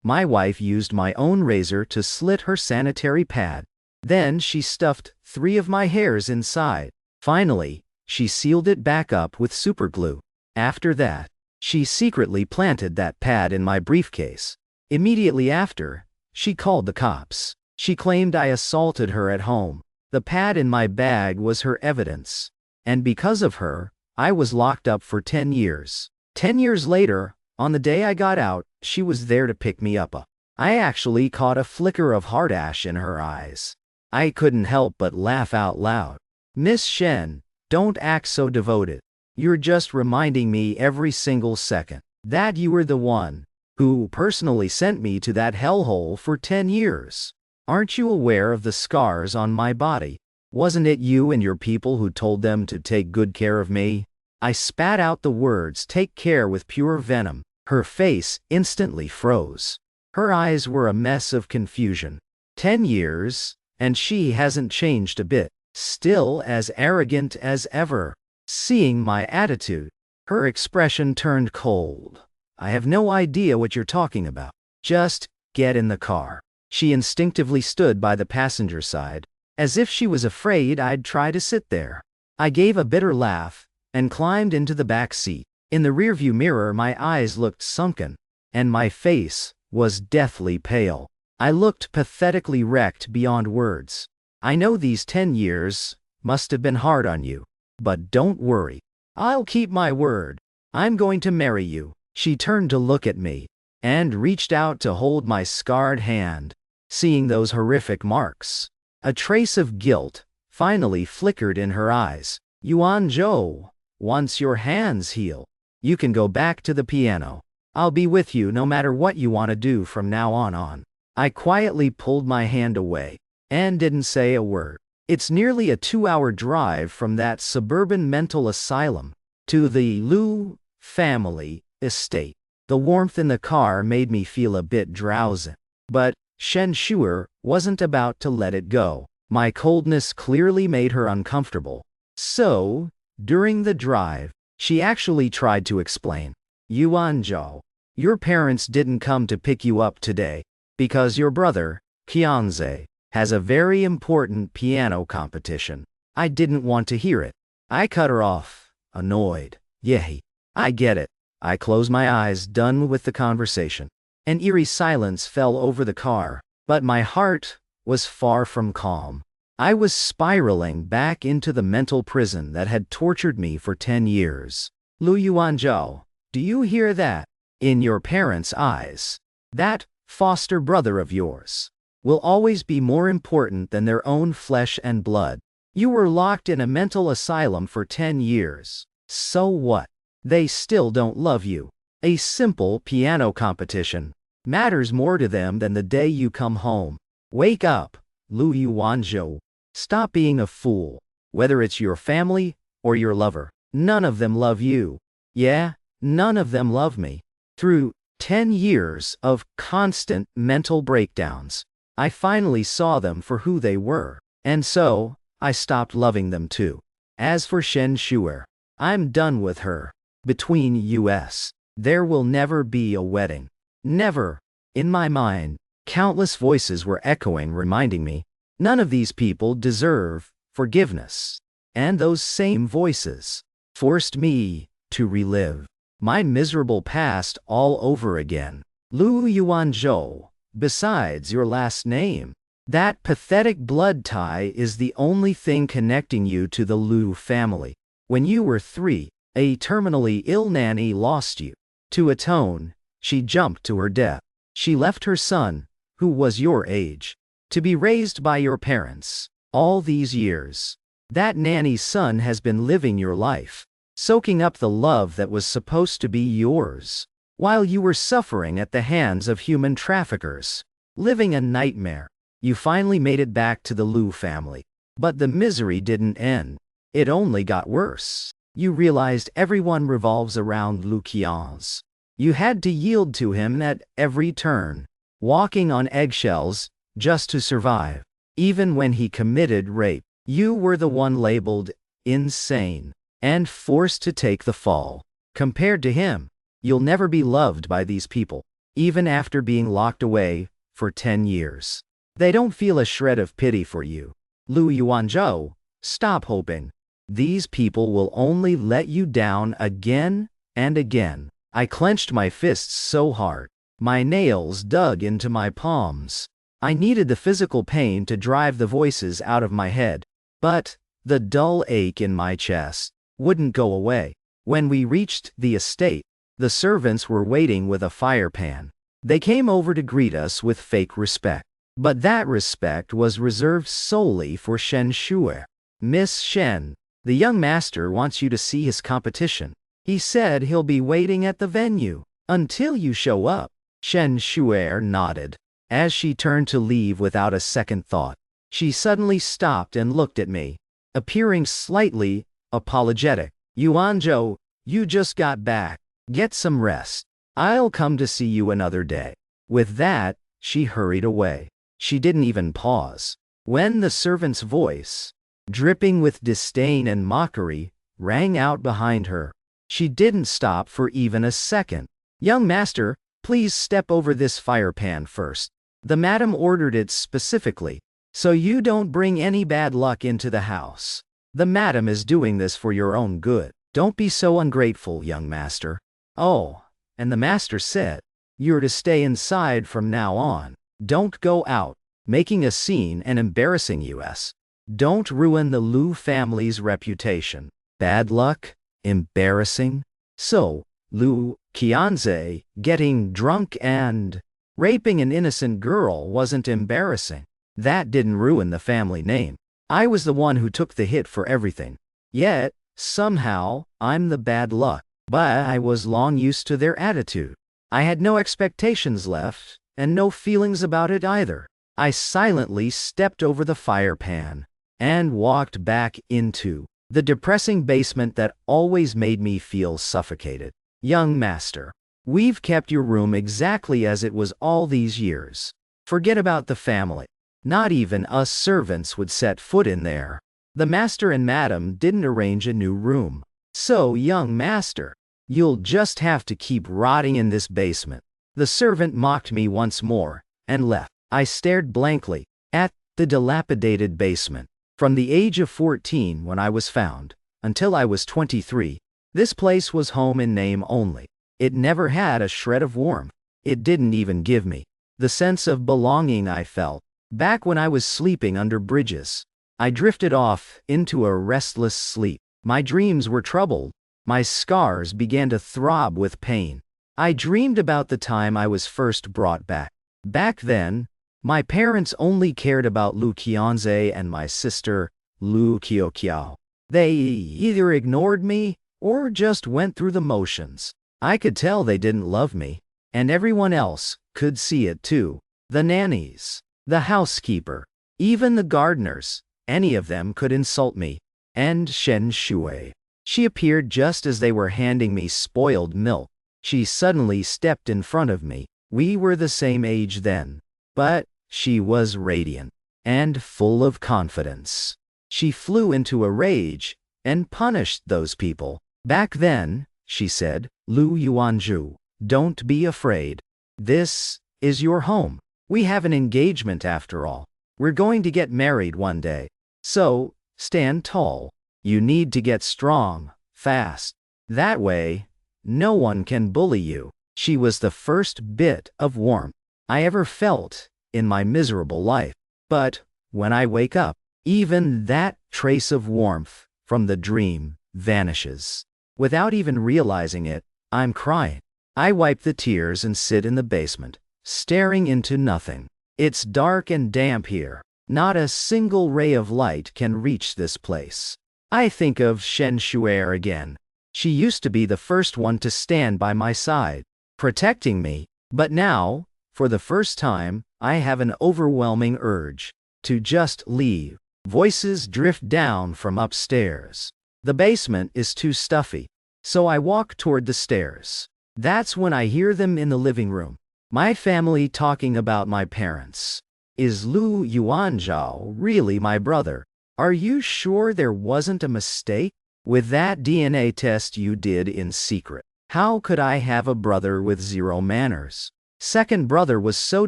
My wife used my own razor to slit her sanitary pad. Then she stuffed 3 of my hairs inside. Finally, she sealed it back up with superglue. After that, she secretly planted that pad in my briefcase. Immediately after, she called the cops. She claimed I assaulted her at home. The pad in my bag was her evidence. And because of her, I was locked up for 10 years. 10 years later, on the day I got out, she was there to pick me up. I actually caught a flicker of heart ash in her eyes. I couldn't help but laugh out loud. Miss Shen, don't act so devoted. You're just reminding me every single second that you were the one who personally sent me to that hellhole for 10 years. Aren't you aware of the scars on my body? Wasn't it you and your people who told them to take good care of me? I spat out the words "take care" with pure venom. Her face instantly froze. Her eyes were a mess of confusion. 10 years, and she hasn't changed a bit. Still as arrogant as ever. Seeing my attitude, her expression turned cold. I have no idea what you're talking about. Just get in the car. She instinctively stood by the passenger side, as if she was afraid I'd try to sit there. I gave a bitter laugh and climbed into the back seat. In the rearview mirror, my eyes looked sunken, and my face was deathly pale. I looked pathetically wrecked beyond words. I know these 10 years must have been hard on you, but don't worry. I'll keep my word. I'm going to marry you. She turned to look at me and reached out to hold my scarred hand. Seeing those horrific marks, a trace of guilt finally flickered in her eyes. Yuanzhou, once your hands heal, you can go back to the piano. I'll be with you no matter what you want to do from now on. I quietly pulled my hand away and didn't say a word. It's nearly a 2-hour drive from that suburban mental asylum to the Liu family estate. The warmth in the car made me feel a bit drowsy, but Shen sure wasn't about to let it go. My coldness clearly made her uncomfortable. So, during the drive, she actually tried to explain. Yuanzhou, your parents didn't come to pick you up today because your brother, Qianze, has a very important piano competition. I didn't want to hear it. I cut her off, annoyed. Yay, I get it. I closed my eyes, done with the conversation. An eerie silence fell over the car, but my heart was far from calm. I was spiraling back into the mental prison that had tortured me for 10 years. Lu Yuanzhou, do you hear that? In your parents' eyes, that foster brother of yours will always be more important than their own flesh and blood. You were locked in a mental asylum for 10 years. So what? They still don't love you. A simple piano competition matters more to them than the day you come home. Wake up, Lu Yuanzhou. Stop being a fool. Whether it's your family or your lover, none of them love you. Yeah, none of them love me. Through 10 years of constant mental breakdowns, I finally saw them for who they were, and so I stopped loving them too. As for Shen Shuer, I'm done with her. Between us, there will never be a wedding. Never. In my mind, countless voices were echoing, reminding me, none of these people deserve forgiveness. And those same voices forced me to relive my miserable past all over again. Lu Yuanzhou, besides your last name, that pathetic blood tie is the only thing connecting you to the Liu family. When you were 3, a terminally ill nanny lost you. To atone, she jumped to her death. She left her son, who was your age, to be raised by your parents. All these years, that nanny's son has been living your life, soaking up the love that was supposed to be yours, while you were suffering at the hands of human traffickers, living a nightmare. You finally made it back to the Liu family. But the misery didn't end. It only got worse. You realized everyone revolves around Lu Qianze. You had to yield to him at every turn, walking on eggshells just to survive. Even when he committed rape, you were the one labeled insane and forced to take the fall. Compared to him, you'll never be loved by these people. even after being locked away for 10 years. They don't feel a shred of pity for you. Lu Yuanzhou, stop hoping. These people will only let you down again and again. I clenched my fists so hard. My nails dug into my palms. I needed the physical pain to drive the voices out of my head. But the dull ache in my chest wouldn't go away. When we reached the estate, the servants were waiting with a fire pan. They came over to greet us with fake respect. But that respect was reserved solely for Shen Shui. Miss Shen, the young master wants you to see his competition. He said he'll be waiting at the venue until you show up. Shen Shui nodded. As she turned to leave without a second thought, she suddenly stopped and looked at me, appearing slightly apologetic. Yuanzhou, you just got back. Get some rest. I'll come to see you another day. With that, she hurried away. She didn't even pause. When the servant's voice, dripping with disdain and mockery, rang out behind her, she didn't stop for even a second. Young master, please step over this fire pan first. The madam ordered it specifically, so you don't bring any bad luck into the house. The madam is doing this for your own good. Don't be so ungrateful, young master. Oh, and the master said, you're to stay inside from now on. Don't go out, making a scene and embarrassing us. Don't ruin the Lu family's reputation. Bad luck? Embarrassing? So, Lu, Qianze, getting drunk and raping an innocent girl wasn't embarrassing. That didn't ruin the family name. I was the one who took the hit for everything. Yet, somehow, I'm the bad luck. But I was long used to their attitude. I had no expectations left, and no feelings about it either. I silently stepped over the fire pan and walked back into the depressing basement that always made me feel suffocated. Young master, we've kept your room exactly as it was all these years. Forget about the family. Not even us servants would set foot in there. The master and madam didn't arrange a new room. So, young master, you'll just have to keep rotting in this basement. The servant mocked me once more and left. I stared blankly at the dilapidated basement. From the age of 14 when I was found, until I was 23, this place was home in name only. It never had a shred of warmth. It didn't even give me the sense of belonging I felt back when I was sleeping under bridges. I drifted off into a restless sleep. My dreams were troubled. My scars began to throb with pain. I dreamed about the time I was first brought back. Back then, my parents only cared about Lu Qianze and my sister, Lu Kyokiao. They either ignored me or just went through the motions. I could tell they didn't love me, and everyone else could see it too. The nannies, the housekeeper, even the gardeners, any of them could insult me. And Shen Shui. She appeared just as they were handing me spoiled milk. She suddenly stepped in front of me. We were the same age then. But she was radiant and full of confidence. She flew into a rage and punished those people. Back then, she said, Lu Yuanzhou, don't be afraid. This is your home. We have an engagement after all. We're going to get married one day. So, stand tall. You need to get strong, fast. That way, no one can bully you. She was the first bit of warmth I ever felt in my miserable life. But when I wake up, even that trace of warmth from the dream vanishes. Without even realizing it, I'm crying. I wipe the tears and sit in the basement, staring into nothing. It's dark and damp here. Not a single ray of light can reach this place. I think of Shen Shui again. She used to be the first one to stand by my side, protecting me. But now, for the first time, I have an overwhelming urge to just leave. Voices drift down from upstairs. The basement is too stuffy, so I walk toward the stairs. That's when I hear them in the living room. My family talking about my parents. Is Lu Yuanzhou really my brother? Are you sure there wasn't a mistake? With that DNA test you did in secret, how could I have a brother with zero manners? Second brother was so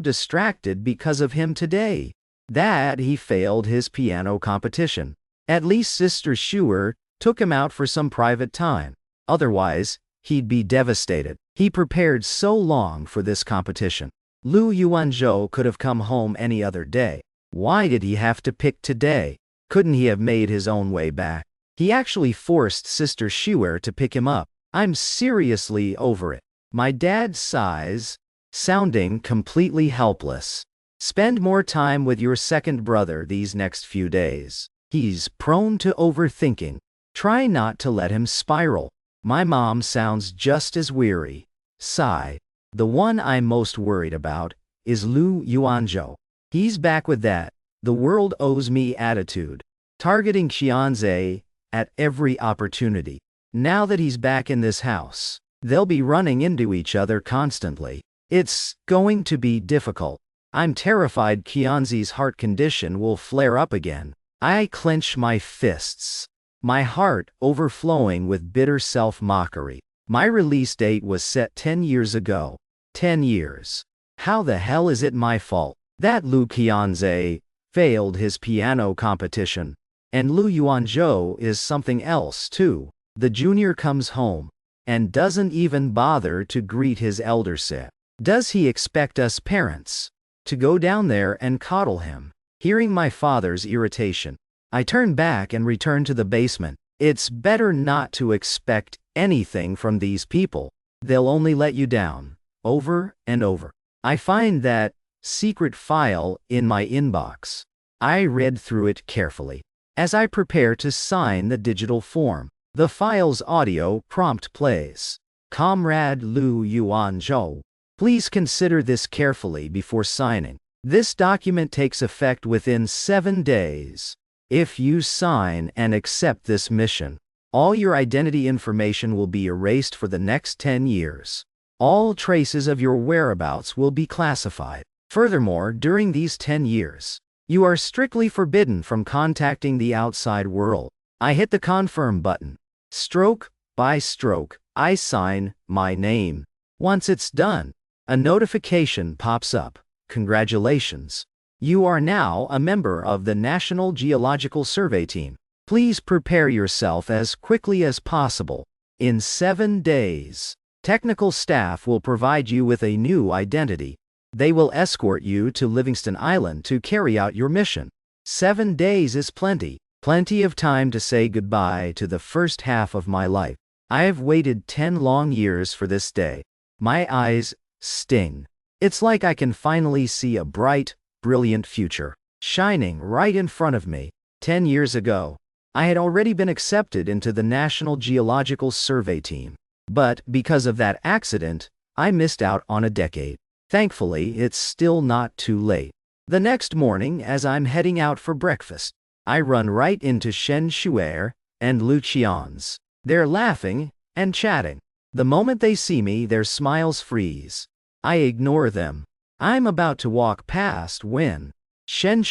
distracted because of him today that he failed his piano competition. At least Sister Shuer took him out for some private time. Otherwise, he'd be devastated. He prepared so long for this competition. Yuanzhou could have come home any other day. Why did he have to pick today? Couldn't he have made his own way back? He actually forced Sister Shuer to pick him up. I'm seriously over it. My dad sighs, sounding completely helpless. Spend more time with your second brother these next few days. He's prone to overthinking. Try not to let him spiral. My mom sounds just as weary. Sigh. The one I'm most worried about is Yuanzhou. He's back with that "the world owes me" attitude, targeting Qianze at every opportunity. Now that he's back in this house, they'll be running into each other constantly. It's going to be difficult. I'm terrified Qianze's heart condition will flare up again. I clench my fists, my heart overflowing with bitter self-mockery. My release date was set 10 years ago. 10 years. How the hell is it my fault that Qianze failed his piano competition? And Yuanzhou is something else too. The junior comes home and doesn't even bother to greet his elder sibling. Does he expect us parents to go down there and coddle him? Hearing my father's irritation, I turn back and return to the basement. It's better not to expect anything from these people. They'll only let you down, over and over. I find that secret file in my inbox. I read through it carefully as I prepare to sign the digital form. The file's audio prompt plays. Comrade Yuanzhou, please consider this carefully before signing. This document takes effect within 7 days. If you sign and accept this mission, all your identity information will be erased for the next 10 years. All traces of your whereabouts will be classified. Furthermore, during these 10 years, you are strictly forbidden from contacting the outside world. I hit the confirm button. Stroke by stroke, I sign my name. Once it's done, a notification pops up. Congratulations. You are now a member of the National Geological Survey Team. Please prepare yourself as quickly as possible. In 7 days, technical staff will provide you with a new identity. They will escort you to Livingston Island to carry out your mission. 7 days is plenty of time to say goodbye to the first half of my life. I have waited 10 long years for this day. My eyes sting. It's like I can finally see a bright, brilliant future shining right in front of me. 10 years ago, I had already been accepted into the National Geological Survey Team. But because of that accident, I missed out on a decade. Thankfully, it's still not too late. The next morning, as I'm heading out for breakfast, I run right into Shen and Qianze. They're laughing and chatting. The moment they see me, their smiles freeze. I ignore them. I'm about to walk past when Shen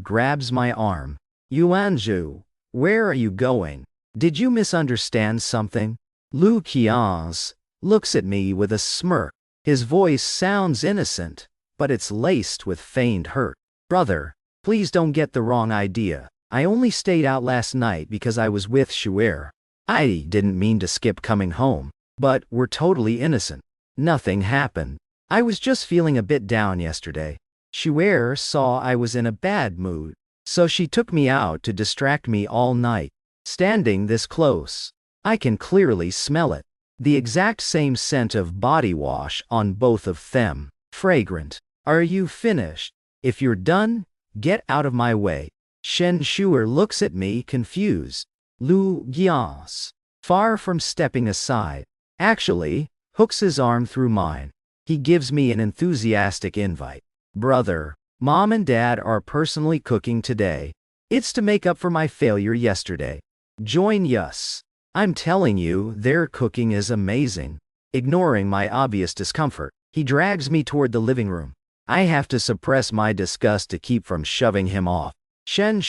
grabs my arm. Yuanzhou, where are you going? Did you misunderstand something? Qianze looks at me with a smirk. His voice sounds innocent, but it's laced with feigned hurt. Brother, please don't get the wrong idea. I only stayed out last night because I was with Shuer. I didn't mean to skip coming home, but we're totally innocent. Nothing happened. I was just feeling a bit down yesterday. Shuer saw I was in a bad mood, so she took me out to distract me all night. Standing this close, I can clearly smell it. The exact same scent of body wash on both of them. Fragrant. Are you finished? If you're done, get out of my way. Shen looks at me confused. Qianze, far from stepping aside, actually hooks his arm through mine. He gives me an enthusiastic invite. Brother, Mom and Dad are personally cooking today. It's to make up for my failure yesterday. Join us. I'm telling you, their cooking is amazing. Ignoring my obvious discomfort, he drags me toward the living room. I have to suppress my disgust to keep from shoving him off. Shen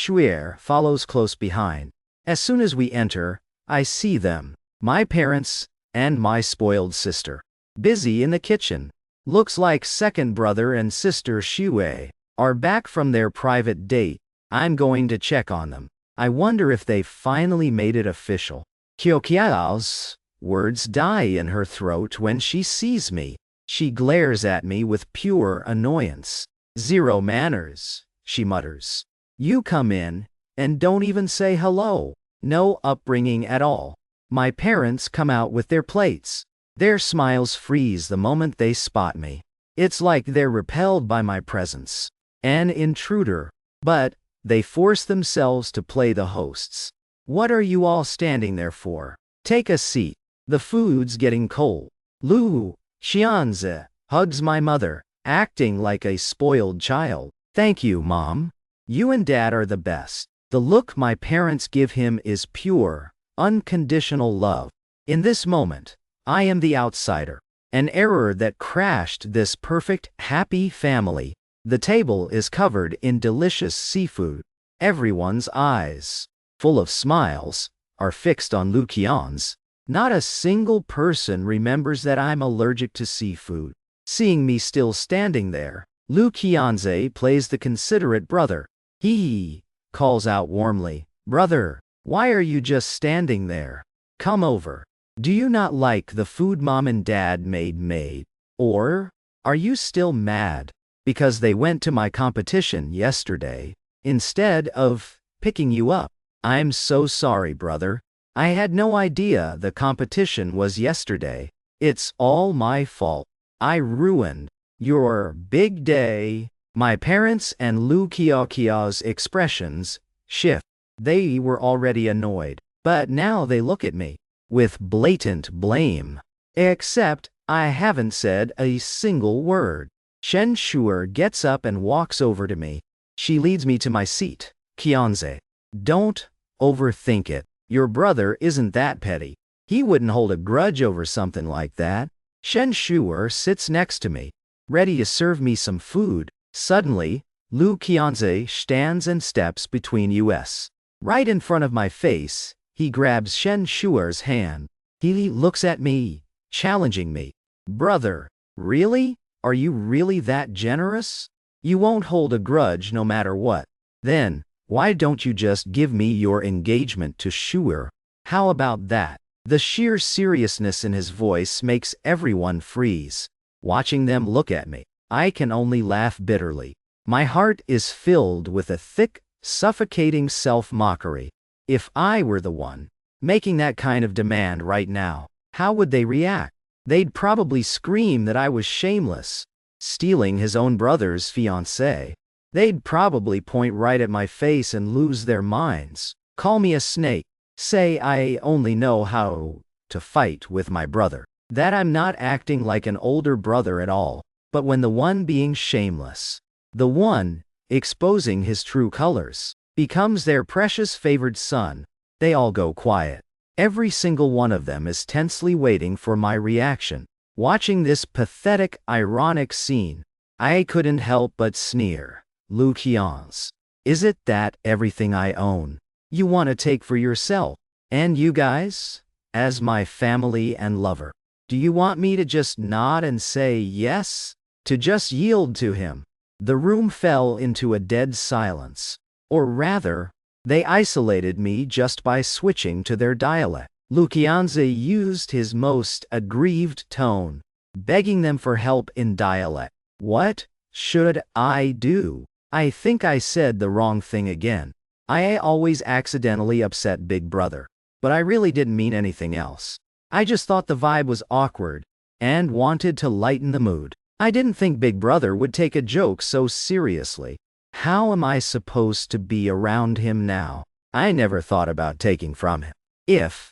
follows close behind. As soon as we enter, I see them, my parents and my spoiled sister, busy in the kitchen. Looks like second brother and sister Xue are back from their private date. I'm going to check on them. I wonder if they finally made it official. Kyokiao's words die in her throat when she sees me. She glares at me with pure annoyance. Zero manners, she mutters. You come in and don't even say hello. No upbringing at all. My parents come out with their plates. Their smiles freeze the moment they spot me. It's like they're repelled by my presence. An intruder. But they force themselves to play the hosts. What are you all standing there for? Take a seat. The food's getting cold. Qianze hugs my mother, acting like a spoiled child. Thank you, Mom. You and Dad are the best. The look my parents give him is pure, unconditional love. In this moment, I am the outsider, an error that crashed this perfect, happy family. The table is covered in delicious seafood. Everyone's eyes, full of smiles, are fixed on Qianze. Not a single person remembers that I'm allergic to seafood. Seeing me still standing there, Qianze plays the considerate brother. He calls out warmly, "Brother, why are you just standing there? Come over. Do you not like the food Mom and Dad made? Or are you still mad because they went to my competition yesterday instead of picking you up? I'm so sorry, brother. I had no idea the competition was yesterday. It's all my fault. I ruined your big day." My parents and Kyokiao's expressions shift. They were already annoyed, but now they look at me with blatant blame. Except I haven't said a single word. Shen gets up and walks over to me. She leads me to my seat. Qianze, don't overthink it. Your brother isn't that petty. He wouldn't hold a grudge over something like that. Shen sits next to me, ready to serve me some food. Suddenly, Qianze stands and steps between us. Right in front of my face, he grabs Shen Shuer's hand. He looks at me, challenging me. Brother, really? Are you really that generous? You won't hold a grudge no matter what. Then, why don't you just give me your engagement to Shuer? How about that? The sheer seriousness in his voice makes everyone freeze. Watching them look at me, I can only laugh bitterly. My heart is filled with a thick, suffocating self-mockery. If I were the one making that kind of demand right now, how would they react? They'd probably scream that I was shameless, stealing his own brother's fiancée. They'd probably point right at my face and lose their minds. Call me a snake. Say I only know how to fight with my brother. That I'm not acting like an older brother at all. But when the one being shameless, the one exposing his true colors, becomes their precious favored son, they all go quiet. Every single one of them is tensely waiting for my reaction. Watching this pathetic, ironic scene, I couldn't help but sneer. Qianze, is it that everything I own, you want to take for yourself? And you guys, as my family and lover, do you want me to just nod and say yes? To just yield to him? The room fell into a dead silence. Or rather, they isolated me just by switching to their dialect. Qianze used his most aggrieved tone, begging them for help in dialect. What should I do? I think I said the wrong thing again. I always accidentally upset Big Brother, but I really didn't mean anything else. I just thought the vibe was awkward and wanted to lighten the mood. I didn't think Big Brother would take a joke so seriously. How am I supposed to be around him now? I never thought about taking from him. If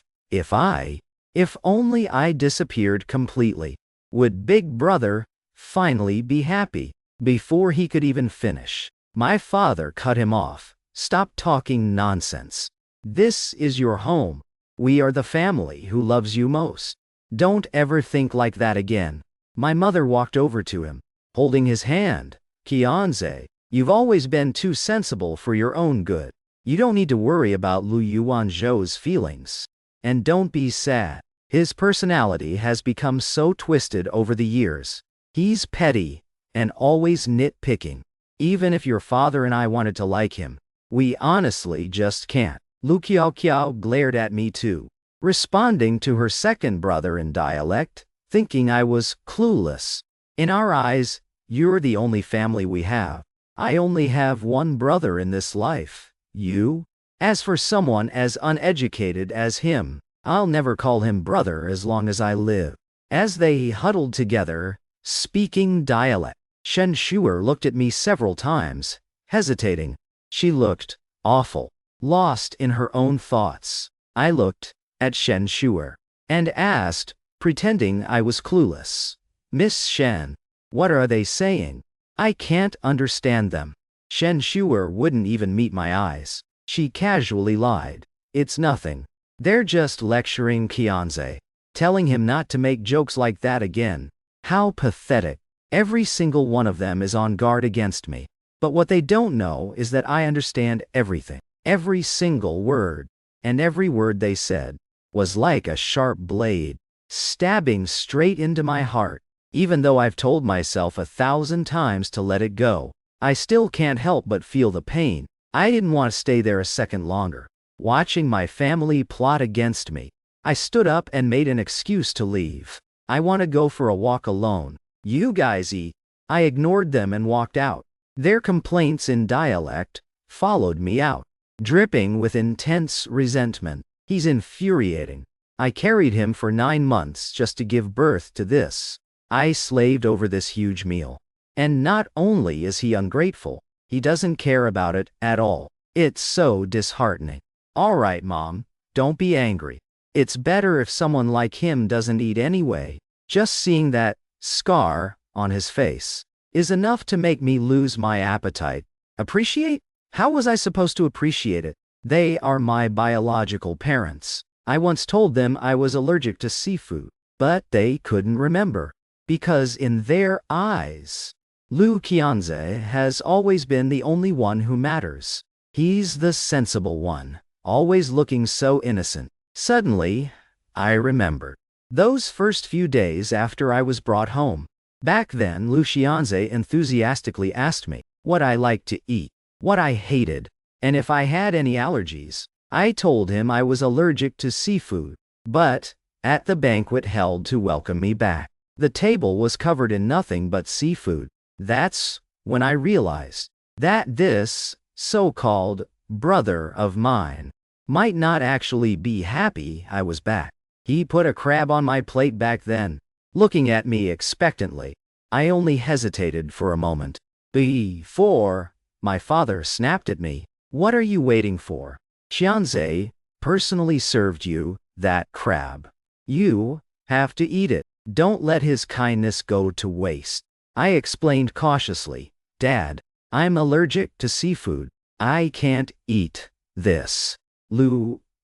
only I disappeared completely, would Big Brother finally be happy? Before he could even finish, my father cut him off. Stop talking nonsense. This is your home. We are the family who loves you most. Don't ever think like that again. My mother walked over to him, holding his hand. Qianze, you've always been too sensible for your own good. You don't need to worry about Yuanzhou's feelings. And don't be sad. His personality has become so twisted over the years. He's petty and always nitpicking. Even if your father and I wanted to like him, we honestly just can't. Kyokiao glared at me too, responding to her second brother in dialect, thinking I was clueless. In our eyes, you're the only family we have. I only have one brother in this life, you. As for someone as uneducated as him, I'll never call him brother as long as I live. As they huddled together, speaking dialect, Shen looked at me several times, hesitating. She looked awful, lost in her own thoughts. I looked at Shen and asked, pretending I was clueless, "Miss Shen, what are they saying? I can't understand them." Shen wouldn't even meet my eyes. She casually lied. "It's nothing. They're just lecturing Qianze, telling him not to make jokes like that again." How pathetic. Every single one of them is on guard against me. But what they don't know is that I understand everything. Every single word. And every word they said was like a sharp blade, stabbing straight into my heart. Even though I've told myself 1,000 times to let it go, I still can't help but feel the pain. I didn't want to stay there a second longer, watching my family plot against me. I stood up and made an excuse to leave. "I want to go for a walk alone. You guys eat." I ignored them and walked out. Their complaints in dialect followed me out, dripping with intense resentment. He's infuriating. I carried him for 9 months just to give birth to this. I slaved over this huge meal. And not only is he ungrateful, he doesn't care about it at all. It's so disheartening. "All right, Mom, don't be angry. It's better if someone like him doesn't eat anyway." Just seeing that scar on his face is enough to make me lose my appetite. Appreciate? How was I supposed to appreciate it? They are my biological parents. I once told them I was allergic to seafood, but they couldn't remember. Because in their eyes, Qianze has always been the only one who matters. He's the sensible one, always looking so innocent. Suddenly, I remembered. Those first few days after I was brought home. Back then, Qianze enthusiastically asked me what I liked to eat, what I hated, and if I had any allergies. I told him I was allergic to seafood. But, at the banquet held to welcome me back, the table was covered in nothing but seafood. That's when I realized that this so-called brother of mine might not actually be happy I was back. He put a crab on my plate back then, looking at me expectantly. I only hesitated for a moment before my father snapped at me. "What are you waiting for? Qianze personally served you that crab. You have to eat it. Don't let his kindness go to waste." I explained cautiously, "Dad, I'm allergic to seafood. I can't eat this."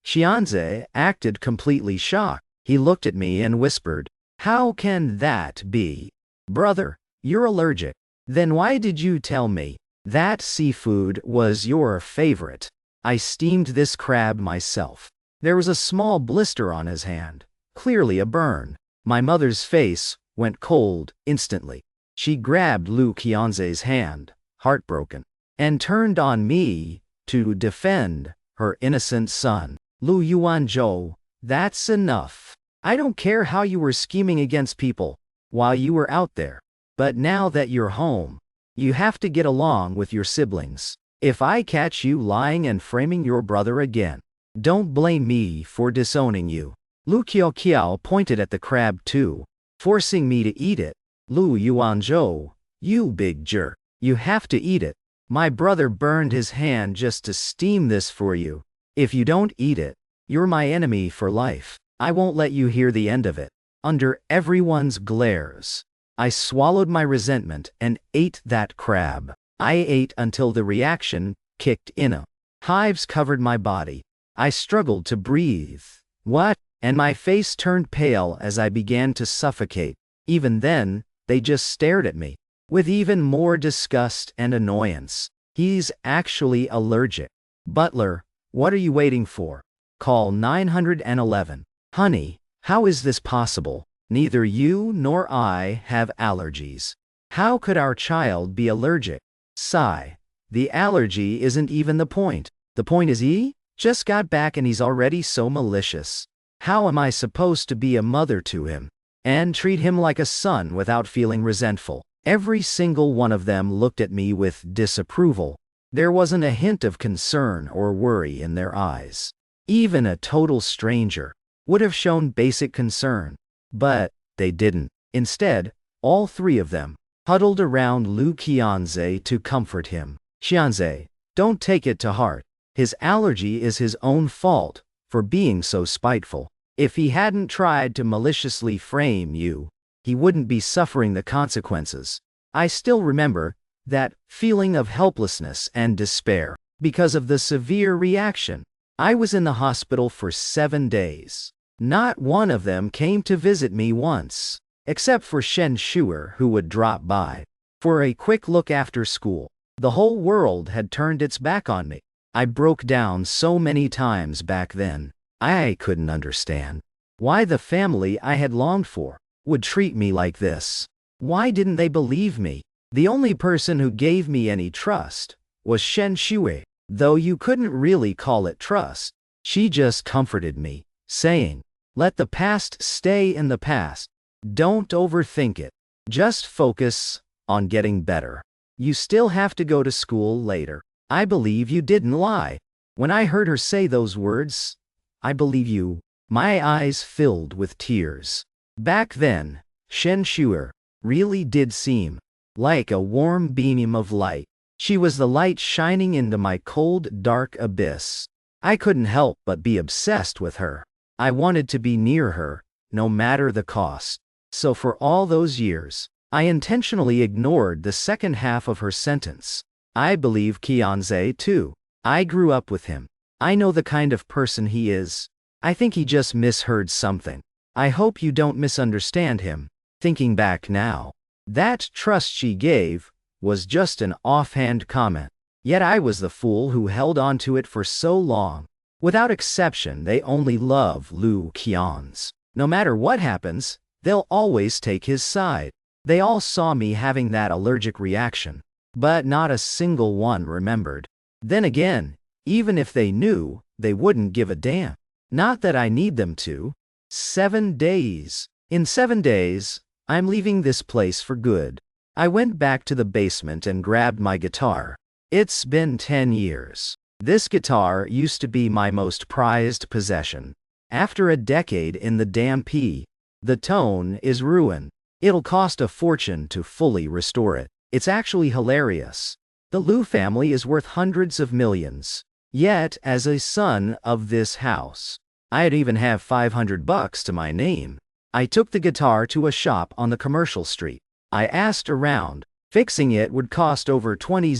Qianze acted completely shocked. He looked at me and whispered, "How can that be? Brother, you're allergic. Then why did you tell me that seafood was your favorite?" I steamed this crab myself. There was a small blister on his hand, clearly a burn. My mother's face went cold instantly. She grabbed Qianze's hand, heartbroken, and turned on me to defend her innocent son. "Yuanzhou, that's enough. I don't care how you were scheming against people while you were out there. But now that you're home, you have to get along with your siblings. If I catch you lying and framing your brother again, don't blame me for disowning you." Kyokiao pointed at the crab too, forcing me to eat it. "Yuanzhou, you big jerk. You have to eat it. My brother burned his hand just to steam this for you. If you don't eat it, you're my enemy for life. I won't let you hear the end of it." Under everyone's glares, I swallowed my resentment and ate that crab. I ate until the reaction kicked in. Hives covered my body. I struggled to breathe. "What?" And my face turned pale as I began to suffocate. Even then, they just stared at me, with even more disgust and annoyance. "He's actually allergic. Butler, what are you waiting for? Call 911. Honey, how is this possible? Neither you nor I have allergies. How could our child be allergic? Sigh. The allergy isn't even the point. The point is he just got back and he's already so malicious. How am I supposed to be a mother to him and treat him like a son without feeling resentful? Every single one of them looked at me with disapproval. There wasn't a hint of concern or worry in their eyes. Even a total stranger would have shown basic concern, but they didn't. Instead, all three of them huddled around Qianze to comfort him. Qianze, don't take it to heart. His allergy is his own fault for being so spiteful. If he hadn't tried to maliciously frame you, he wouldn't be suffering the consequences. I still remember that feeling of helplessness and despair because of the severe reaction. I was in the hospital for 7 days. Not one of them came to visit me once, except for Shen who would drop by for a quick look after school. The whole world had turned its back on me. I broke down so many times back then. I couldn't understand why the family I had longed for would treat me like this. Why didn't they believe me? The only person who gave me any trust was Shen Shui, though you couldn't really call it trust. She just comforted me, saying, "Let the past stay in the past. Don't overthink it. Just focus on getting better. You still have to go to school later." I believe you didn't lie. When I heard her say those words, "I believe you," my eyes filled with tears. Back then, Shen Shuer really did seem like a warm beam of light. She was the light shining into my cold, dark abyss. I couldn't help but be obsessed with her. I wanted to be near her, no matter the cost. So for all those years, I intentionally ignored the second half of her sentence. I believe Qianze too. I grew up with him. I know the kind of person he is. I think he just misheard something. I hope you don't misunderstand him. Thinking back now, that trust she gave was just an offhand comment. Yet I was the fool who held on to it for so long. Without exception, they only love Qianze. No matter what happens, they'll always take his side. They all saw me having that allergic reaction, but not a single one remembered. Then again, even if they knew, they wouldn't give a damn. Not that I need them to. 7 days. In 7 days, I'm leaving this place for good. I went back to the basement and grabbed my guitar. It's been 10 years. This guitar used to be my most prized possession. After a decade in the damn P, the tone is ruined. It'll cost a fortune to fully restore it. It's actually hilarious. The Liu family is worth hundreds of millions. Yet, as a son of this house, I'd even have $500 to my name. I took the guitar to a shop on the commercial street. I asked around. Fixing it would cost over 20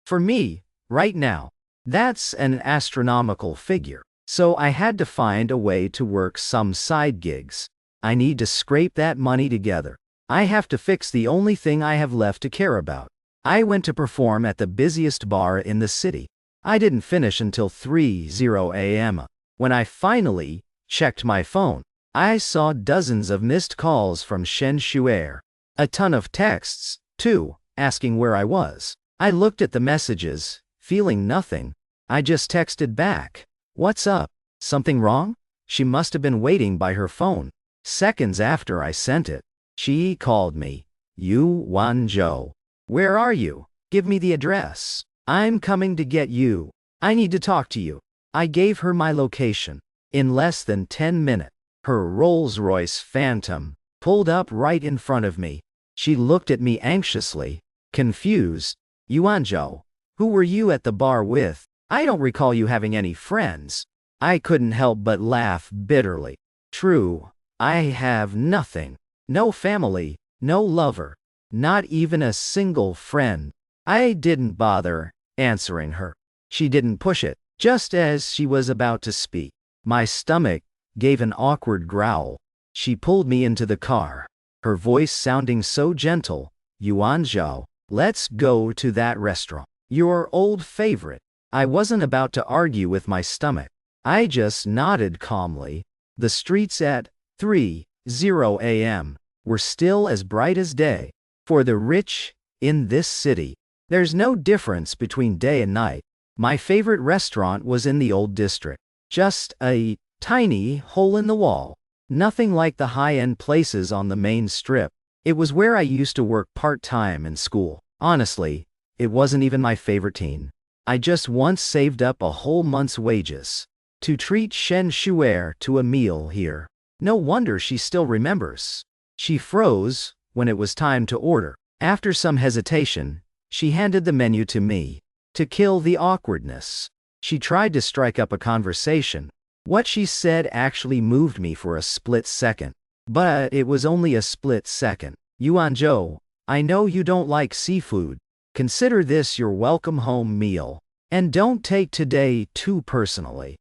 for me, right now. That's an astronomical figure. So I had to find a way to work some side gigs. I need to scrape that money together. I have to fix the only thing I have left to care about. I went to perform at the busiest bar in the city. I didn't finish until 3:00 a.m. When I finally checked my phone, I saw dozens of missed calls from Shen Shuer. A ton of texts, too, asking where I was. I looked at the messages, feeling nothing. I just texted back, "What's up? Something wrong?" She must have been waiting by her phone. Seconds after I sent it, she called me. "Yuanzhou. Where are you? Give me the address. I'm coming to get you. I need to talk to you." I gave her my location. In less than 10 minutes, her Rolls-Royce Phantom pulled up right in front of me. She looked at me anxiously, confused. "Yuanzhou, who were you at the bar with? I don't recall you having any friends." I couldn't help but laugh bitterly. True, I have nothing. No family, no lover, not even a single friend. I didn't bother answering her. She didn't push it. Just as she was about to speak, my stomach gave an awkward growl. She pulled me into the car, her voice sounding so gentle. "Yuanzhou, let's go to that restaurant. Your old favorite." I wasn't about to argue with my stomach. I just nodded calmly. The streets at 3 0 a.m. were still as bright as day. For the rich, in this city, there's no difference between day and night. My favorite restaurant was in the old district. Just a tiny hole in the wall. Nothing like the high-end places on the main strip. It was where I used to work part-time in school. Honestly, it wasn't even my favorite teen. I just once saved up a whole month's wages to treat Shen to a meal here. No wonder she still remembers. She froze when it was time to order. After some hesitation, she handed the menu to me. To kill the awkwardness, she tried to strike up a conversation. What she said actually moved me for a split second. But it was only a split second. Yuanzhou, I know you don't like seafood. Consider this your welcome home meal. And don't take today too personally.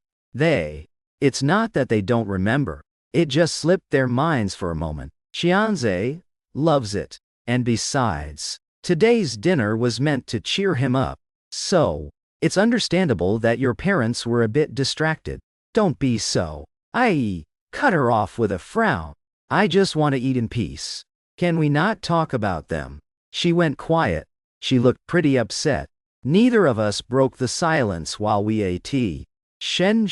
It's not that they don't remember. It just slipped their minds for a moment. Qianze loves it. And besides, today's dinner was meant to cheer him up. So, it's understandable that your parents were a bit distracted. Don't be so. I cut her off with a frown. I just want to eat in peace. Can we not talk about them? She went quiet. She looked pretty upset. Neither of us broke the silence while we ate. Shen,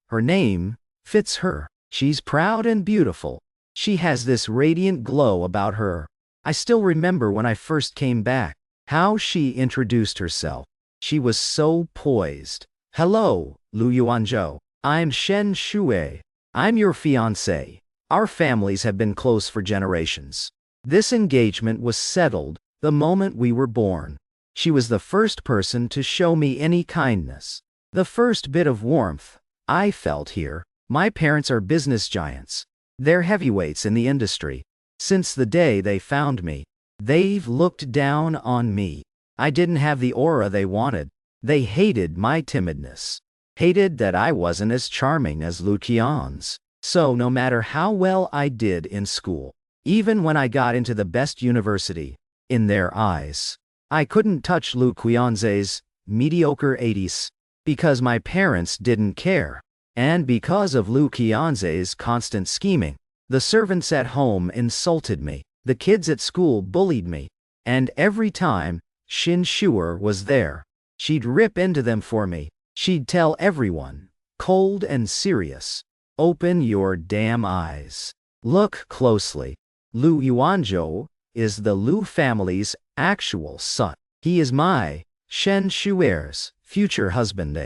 her name fits her. She's proud and beautiful. She has this radiant glow about her. I still remember when I first came back, how she introduced herself. She was so poised. Hello, Lu Yuanzhou. I'm Shen Shui. I'm your fiancé. Our families have been close for generations. This engagement was settled the moment we were born. She was the first person to show me any kindness. The first bit of warmth I felt here. My parents are business giants. They're heavyweights in the industry. Since the day they found me, they've looked down on me. I didn't have the aura they wanted. They hated my timidness. Hated that I wasn't as charming as Lu Qianze. So no matter how well I did in school, even when I got into the best university, in their eyes, I couldn't touch Lu Qianze's mediocre 80s. Because my parents didn't care. And because of Lu Qianze's constant scheming. The servants at home insulted me. The kids at school bullied me. And every time Shen was there, she'd rip into them for me. She'd tell everyone, cold and serious, open your damn eyes. Look closely. Lu Yuanzhou is the Lu family's actual son. He is my, Shen Shuer's, future husband.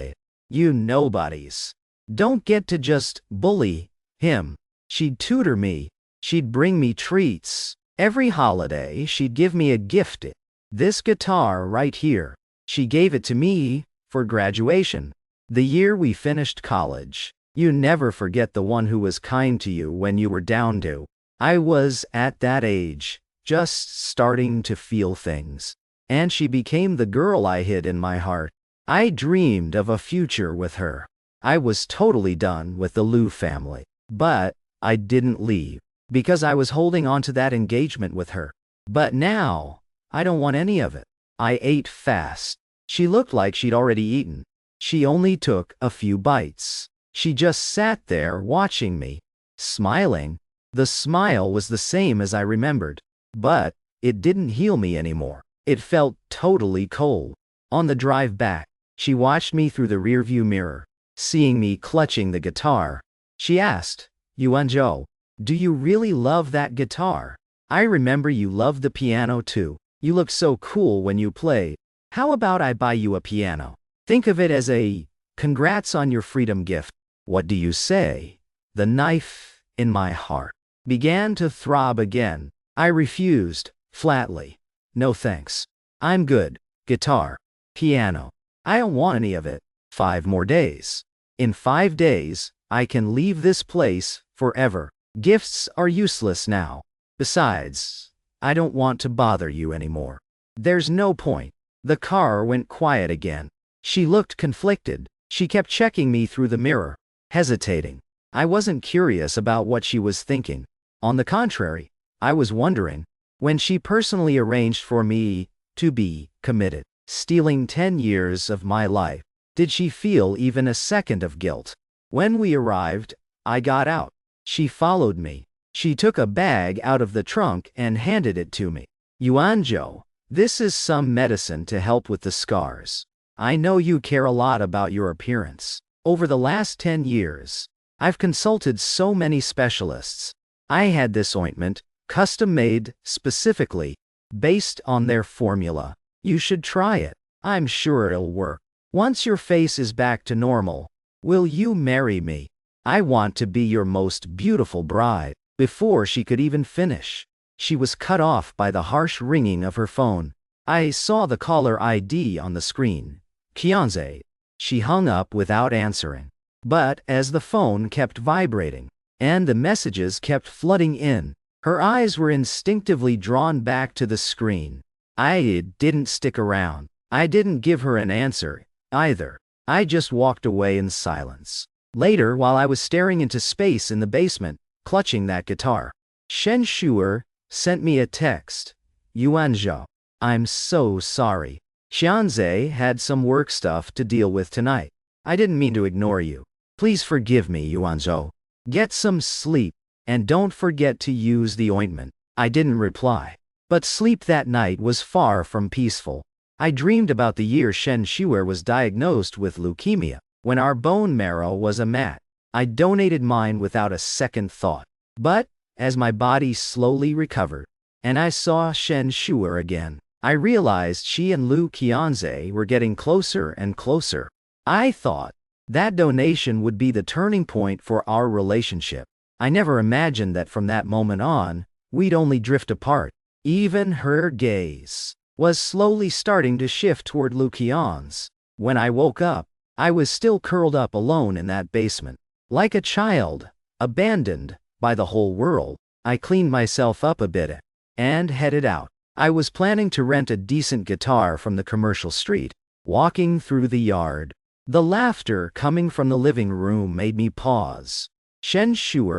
You nobodies don't get to just bully him. She'd tutor me. She'd bring me treats. Every holiday she'd give me a gift. This guitar right here. She gave it to me for graduation. The year we finished college. You never forget the one who was kind to you when you were down to. I was at that age, just starting to feel things. And she became the girl I hid in my heart. I dreamed of a future with her. I was totally done with the Lu family. But I didn't leave, because I was holding on to that engagement with her. But now, I don't want any of it. I ate fast. She looked like she'd already eaten. She only took a few bites. She just sat there watching me, smiling. The smile was the same as I remembered. But it didn't heal me anymore. It felt totally cold. On the drive back, she watched me through the rearview mirror. Seeing me clutching the guitar, she asked, Yuanzhou, do you really love that guitar? I remember you loved the piano too. You look so cool when you play. How about I buy you a piano? Think of it as a congrats on your freedom gift. What do you say? The knife in my heart began to throb again. I refused, flatly. No thanks. I'm good. Guitar. Piano. I don't want any of it. 5 more days. In 5 days, I can leave this place forever. Gifts are useless now. Besides, I don't want to bother you anymore. There's no point. The car went quiet again. She looked conflicted. She kept checking me through the mirror, hesitating. I wasn't curious about what she was thinking. On the contrary, I was wondering, when she personally arranged for me to be committed, stealing 10 years of my life, did she feel even a second of guilt? When we arrived, I got out. She followed me. She took a bag out of the trunk and handed it to me. Yuanzhou, this is some medicine to help with the scars. I know you care a lot about your appearance. Over the last 10 years, I've consulted so many specialists. I had this ointment, custom-made, specifically, based on their formula. You should try it. I'm sure it'll work. Once your face is back to normal, will you marry me? I want to be your most beautiful bride. Before she could even finish, she was cut off by the harsh ringing of her phone. I saw the caller ID on the screen. Qianze. She hung up without answering. But as the phone kept vibrating, and the messages kept flooding in, her eyes were instinctively drawn back to the screen. I didn't stick around. I didn't give her an answer, either. I just walked away in silence. Later, while I was staring into space in the basement, clutching that guitar, Shen sent me a text. Yuanzhou, I'm so sorry. Qianze had some work stuff to deal with tonight. I didn't mean to ignore you. Please forgive me, Yuanzhou. Get some sleep, and don't forget to use the ointment. I didn't reply. But sleep that night was far from peaceful. I dreamed about the year Shen was diagnosed with leukemia, when our bone marrow was a mat. I donated mine without a second thought. But, as my body slowly recovered, and I saw Shen again, I realized she and Qianze were getting closer and closer. I thought that donation would be the turning point for our relationship. I never imagined that from that moment on, we'd only drift apart. Even her gaze was slowly starting to shift toward Qianze. When I woke up, I was still curled up alone in that basement. Like a child, abandoned by the whole world, I cleaned myself up a bit and headed out. I was planning to rent a decent guitar from the commercial street. Walking through the yard, the laughter coming from the living room made me pause. Shen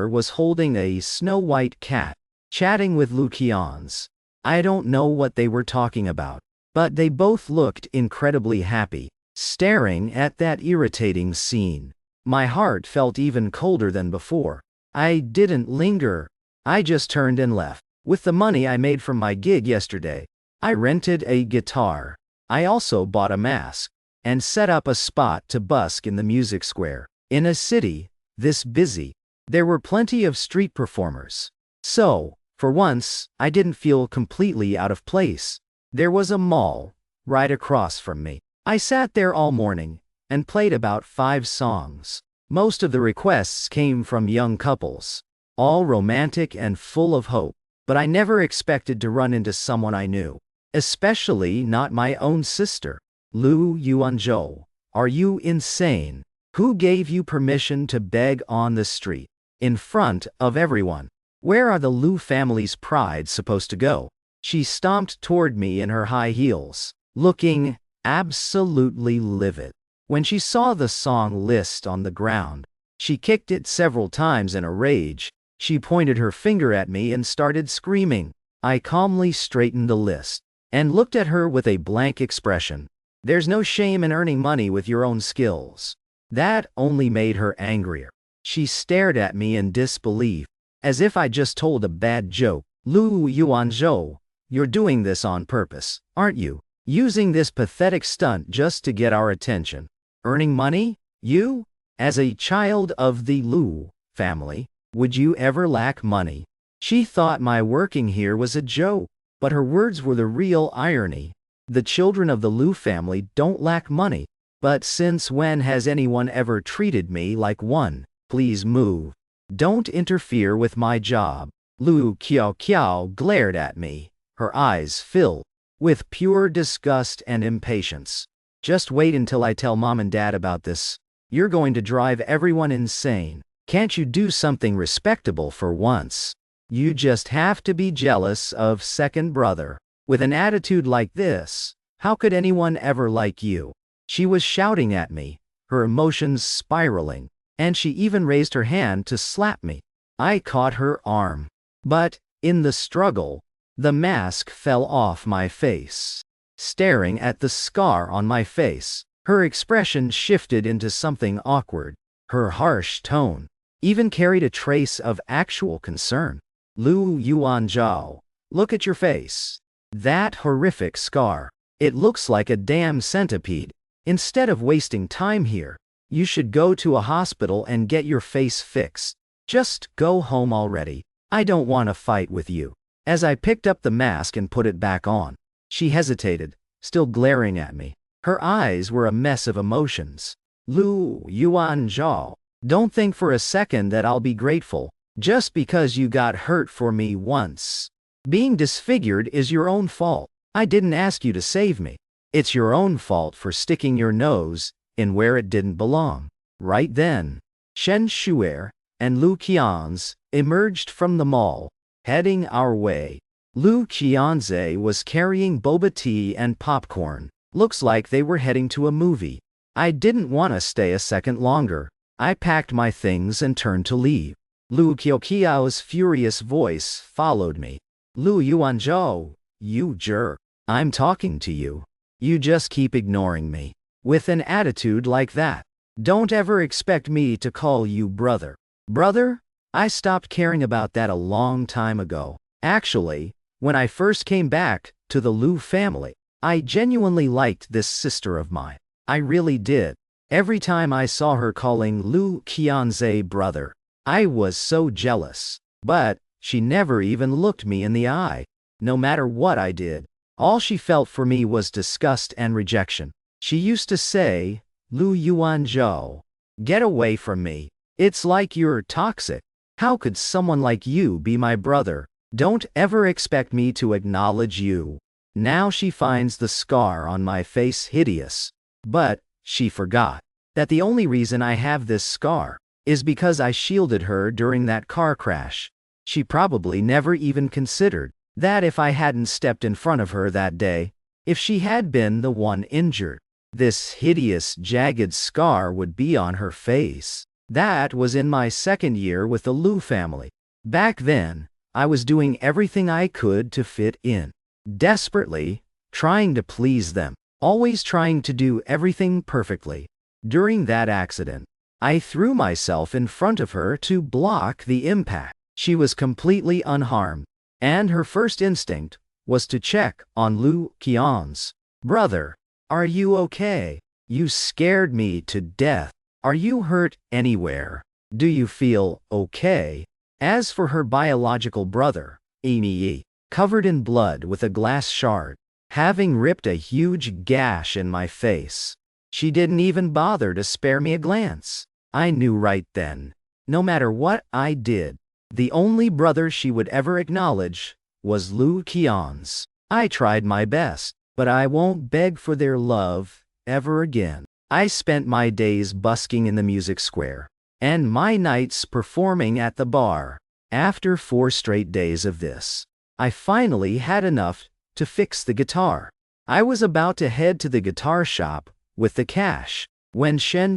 was holding a snow-white cat, chatting with Qianze. I don't know what they were talking about, but they both looked incredibly happy, staring at that irritating scene. My heart felt even colder than before. I didn't linger. I just turned and left. With the money I made from my gig yesterday, I rented a guitar. I also bought a mask and set up a spot to busk in the music square. In a city this busy, there were plenty of street performers. So, for once, I didn't feel completely out of place. There was a mall right across from me. I sat there all morning and played about 5 songs. Most of the requests came from young couples, all romantic and full of hope. But I never expected to run into someone I knew, especially not my own sister. Yuanzhou, are you insane? Who gave you permission to beg on the street, in front of everyone? Where are the Liu family's pride supposed to go? She stomped toward me in her high heels, looking absolutely livid. When she saw the song list on the ground, she kicked it several times in a rage. She pointed her finger at me and started screaming. I calmly straightened the list and looked at her with a blank expression. There's no shame in earning money with your own skills. That only made her angrier. She stared at me in disbelief, as if I just told a bad joke. Yuanzhou, you're doing this on purpose, aren't you? Using this pathetic stunt just to get our attention. Earning money? You? As a child of the Liu family, would you ever lack money? She thought my working here was a joke, but her words were the real irony. The children of the Liu family don't lack money. But since when has anyone ever treated me like one? Please move. Don't interfere with my job. Kyokiao glared at me, her eyes filled with pure disgust and impatience. Just wait until I tell Mom and Dad about this. You're going to drive everyone insane. Can't you do something respectable for once? You just have to be jealous of second brother. With an attitude like this, how could anyone ever like you? She was shouting at me, her emotions spiraling, and she even raised her hand to slap me. I caught her arm. But, in the struggle, the mask fell off my face. Staring at the scar on my face, her expression shifted into something awkward. Her harsh tone even carried a trace of actual concern. Lu Yuanzhou, look at your face. That horrific scar. It looks like a damn centipede. Instead of wasting time here, you should go to a hospital and get your face fixed. Just go home already. I don't want to fight with you. As I picked up the mask and put it back on, she hesitated, still glaring at me. Her eyes were a mess of emotions. Lu Yuanzhou, don't think for a second that I'll be grateful, just because you got hurt for me once. Being disfigured is your own fault. I didn't ask you to save me. It's your own fault for sticking your nose in where it didn't belong. Right then, Shen and Lu Qianze emerged from the mall, heading our way. Lu Qianze was carrying boba tea and popcorn. Looks like they were heading to a movie. I didn't want to stay a second longer. I packed my things and turned to leave. Lu Kyokiao's furious voice followed me. Lu Yuanzhou, you jerk. I'm talking to you. You just keep ignoring me. With an attitude like that, don't ever expect me to call you brother. Brother? I stopped caring about that a long time ago. Actually, when I first came back to the Lu family, I genuinely liked this sister of mine. I really did. Every time I saw her calling Lu Qianze brother, I was so jealous. But she never even looked me in the eye. No matter what I did, all she felt for me was disgust and rejection. She used to say, Lu Yuanzhou, get away from me. It's like you're toxic. How could someone like you be my brother? Don't ever expect me to acknowledge you. Now she finds the scar on my face hideous. But she forgot that the only reason I have this scar is because I shielded her during that car crash. She probably never even considered that if I hadn't stepped in front of her that day, if she had been the one injured, this hideous jagged scar would be on her face. That was in my second year with the Lu family. Back then, I was doing everything I could to fit in, desperately trying to please them, always trying to do everything perfectly. During that accident, I threw myself in front of her to block the impact. She was completely unharmed, and her first instinct was to check on Lu Qianze. Brother, are you okay? You scared me to death. Are you hurt anywhere? Do you feel okay? As for her biological brother, Nhi, covered in blood with a glass shard, having ripped a huge gash in my face, she didn't even bother to spare me a glance. I knew right then, no matter what I did, the only brother she would ever acknowledge was Lu Qianze. I tried my best, but I won't beg for their love ever again. I spent my days busking in the music square, and my nights performing at the bar. After 4 straight days of this, I finally had enough to fix the guitar. I was about to head to the guitar shop with the cash when Shen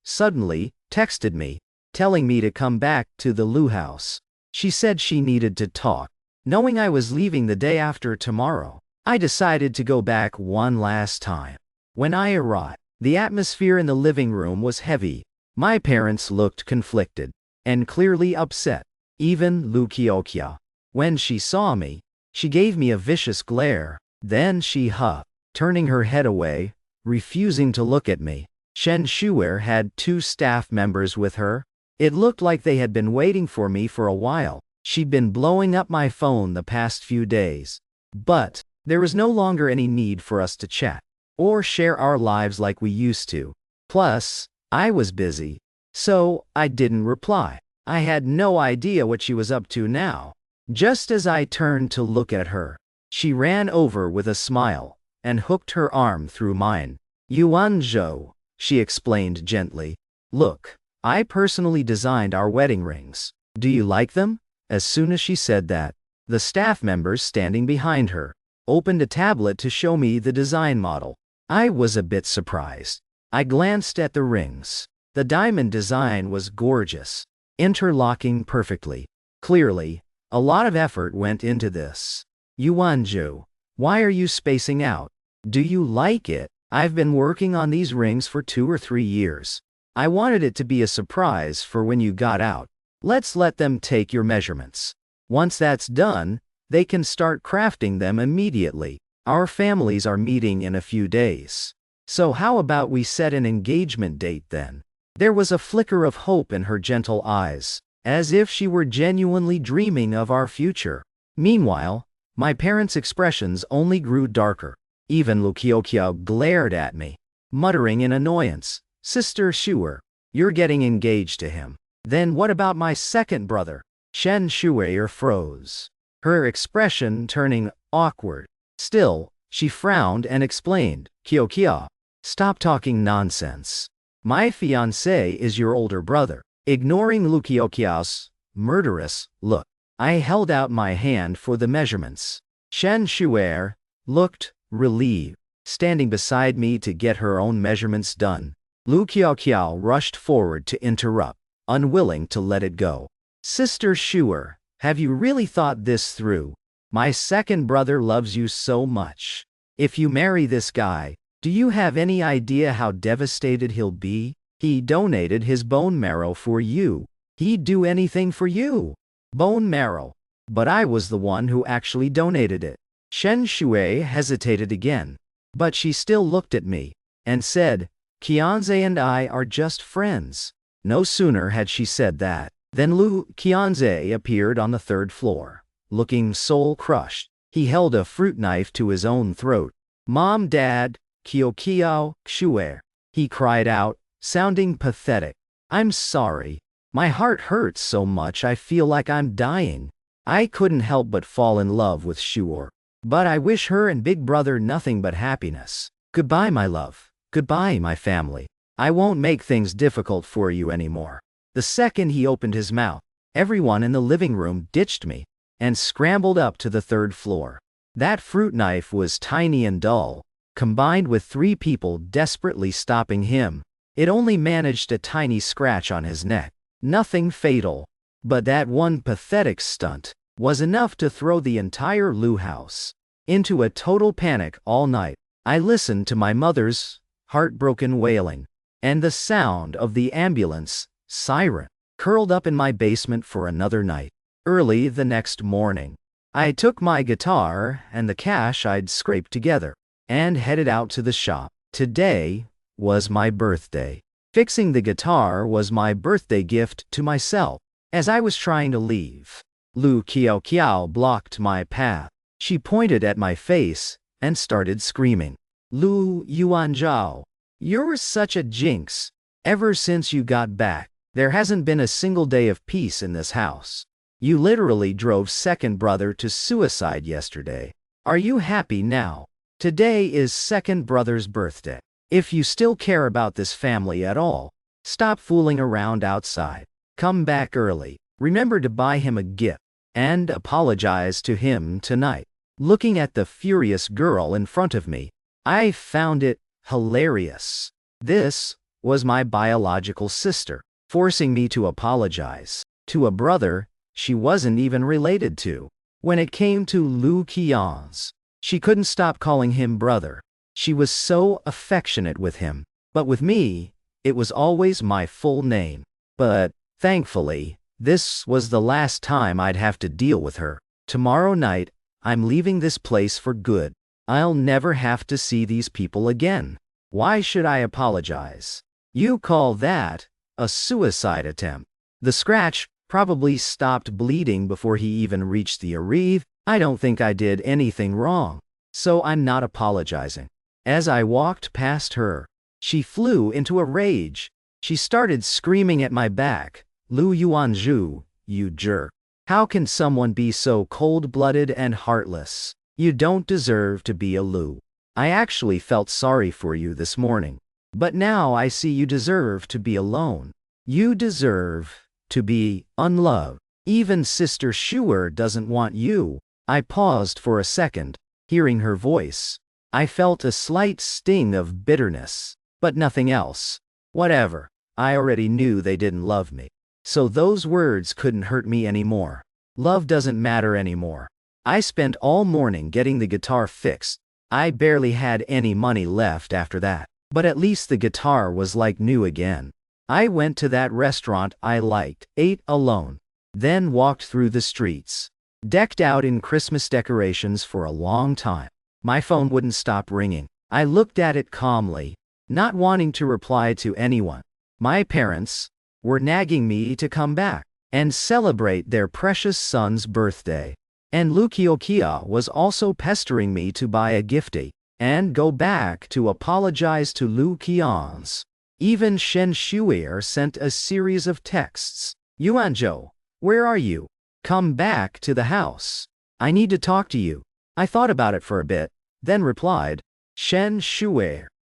suddenly texted me, telling me to come back to the Lu house. She said she needed to talk. Knowing I was leaving the day after tomorrow, I decided to go back one last time. When I arrived, the atmosphere in the living room was heavy. My parents looked conflicted and clearly upset. Even Lu Kyokiao. When she saw me, she gave me a vicious glare. Then she huffed, turning her head away, refusing to look at me. Shen had 2 staff members with her. It looked like they had been waiting for me for a while. She'd been blowing up my phone the past few days. But there was no longer any need for us to chat or share our lives like we used to. Plus, I was busy, so I didn't reply. I had no idea what she was up to now. Just as I turned to look at her, she ran over with a smile and hooked her arm through mine. Yuanzhou, she explained gently. Look, I personally designed our wedding rings. Do you like them? As soon as she said that, the staff members standing behind her opened a tablet to show me the design model. I was a bit surprised. I glanced at the rings. The diamond design was gorgeous, interlocking perfectly. Clearly, a lot of effort went into this. Yuanzhou, why are you spacing out? Do you like it? I've been working on these rings for 2 or 3 years. I wanted it to be a surprise for when you got out. Let's let them take your measurements. Once that's done, they can start crafting them immediately. Our families are meeting in a few days. So how about we set an engagement date then? There was a flicker of hope in her gentle eyes, as if she were genuinely dreaming of our future. Meanwhile, my parents' expressions only grew darker. Even Kyokiao glared at me, muttering in annoyance, "Sister Shuer, you're getting engaged to him. Then what about my second brother?" Shen Shuer froze, her expression turning awkward. Still, she frowned and explained, "Kyokiao, stop talking nonsense. My fiancé is your older brother." Ignoring Kyokiao's murderous look, I held out my hand for the measurements. Shen Shuer looked relieved, standing beside me to get her own measurements done. Kyokiao rushed forward to interrupt, unwilling to let it go. "Sister Shuer, have you really thought this through? My second brother loves you so much. If you marry this guy, do you have any idea how devastated he'll be? He donated his bone marrow for you. He'd do anything for you." Bone marrow. But I was the one who actually donated it. Shen Shui hesitated again, but she still looked at me and said, "Qianze and I are just friends." No sooner had she said that than Qianze appeared on the third floor, looking soul-crushed. He held a fruit knife to his own throat. "Mom, Dad, Kyokiao, Shuer," he cried out, sounding pathetic. "I'm sorry. My heart hurts so much I feel like I'm dying. I couldn't help but fall in love with Shuer. But I wish her and Big Brother nothing but happiness. Goodbye, my love. Goodbye, my family. I won't make things difficult for you anymore." The second he opened his mouth, everyone in the living room ditched me and scrambled up to the third floor. That fruit knife was tiny and dull. Combined with 3 people desperately stopping him, it only managed a tiny scratch on his neck. Nothing fatal. But that one pathetic stunt was enough to throw the entire Lu house into a total panic all night. I listened to my mother's heartbroken wailing and the sound of the ambulance siren, curled up in my basement for another night. Early the next morning, I took my guitar and the cash I'd scraped together and headed out to the shop. Today was my birthday. Fixing the guitar was my birthday gift to myself. As I was trying to leave, Kyokiao blocked my path. She pointed at my face and started screaming, "Yuanzhou, you're such a jinx. Ever since you got back, there hasn't been a single day of peace in this house. You literally drove second brother to suicide yesterday. Are you happy now? Today is second brother's birthday. If you still care about this family at all, stop fooling around outside. Come back early. Remember to buy him a gift and apologize to him tonight." Looking at the furious girl in front of me, I found it hilarious. This was my biological sister, forcing me to apologize to a brother she wasn't even related to. When it came to Qianze, she couldn't stop calling him brother. She was so affectionate with him. But with me, it was always my full name. But, thankfully, this was the last time I'd have to deal with her. Tomorrow night, I'm leaving this place for good. I'll never have to see these people again. Why should I apologize? You call that a suicide attempt? The scratch probably stopped bleeding before he even reached the urethra. I don't think I did anything wrong, so I'm not apologizing. As I walked past her, she flew into a rage. She started screaming at my back, "Yuanzhou, you jerk. How can someone be so cold-blooded and heartless? You don't deserve to be a Lu. I actually felt sorry for you this morning. But now I see you deserve to be alone. You deserve to be unloved. Even Sister Shuer doesn't want you." I paused for a second, hearing her voice. I felt a slight sting of bitterness, but nothing else. Whatever. I already knew they didn't love me. So those words couldn't hurt me anymore. Love doesn't matter anymore. I spent all morning getting the guitar fixed. I barely had any money left after that. But at least the guitar was like new again. I went to that restaurant I liked, ate alone, then walked through the streets, decked out in Christmas decorations for a long time. My phone wouldn't stop ringing. I looked at it calmly, not wanting to reply to anyone. My parents were nagging me to come back and celebrate their precious son's birthday. And Kyokiao was also pestering me to buy a gifty and go back to apologize to Qianze. Even Shen sent a series of texts. Yuanzhou, where are you? Come back to the house. I need to talk to you. I thought about it for a bit, then replied, Shen,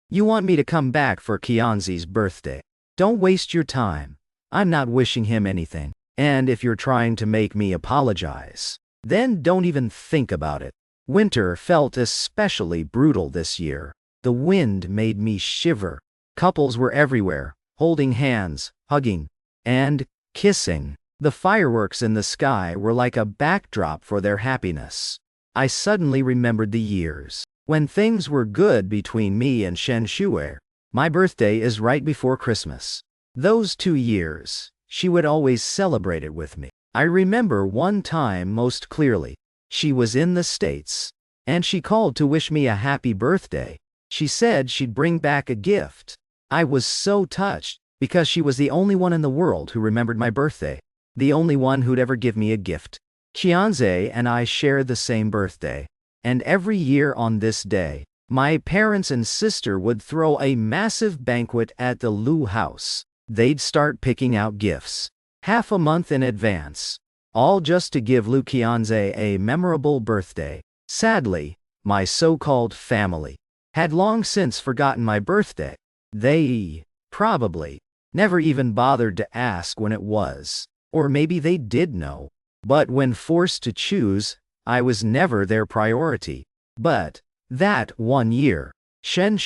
you want me to come back for Qianze's birthday? Don't waste your time. I'm not wishing him anything. And if you're trying to make me apologize, then don't even think about it. Winter felt especially brutal this year. The wind made me shiver. Couples were everywhere, holding hands, hugging, and kissing. The fireworks in the sky were like a backdrop for their happiness. I suddenly remembered the years when things were good between me and Shen. My birthday is right before Christmas. Those 2 years, she would always celebrate it with me. I remember one time most clearly. She was in the States, and she called to wish me a happy birthday. She said she'd bring back a gift. I was so touched, because she was the only one in the world who remembered my birthday. The only one who'd ever give me a gift. Qianze and I shared the same birthday, and every year on this day, my parents and sister would throw a massive banquet at the Lu house. They'd start picking out gifts half a month in advance, all just to give Qianze a memorable birthday. Sadly, my so-called family had long since forgotten my birthday. They probably never even bothered to ask when it was, or maybe they did know. But when forced to choose, I was never their priority. But that one year, Shen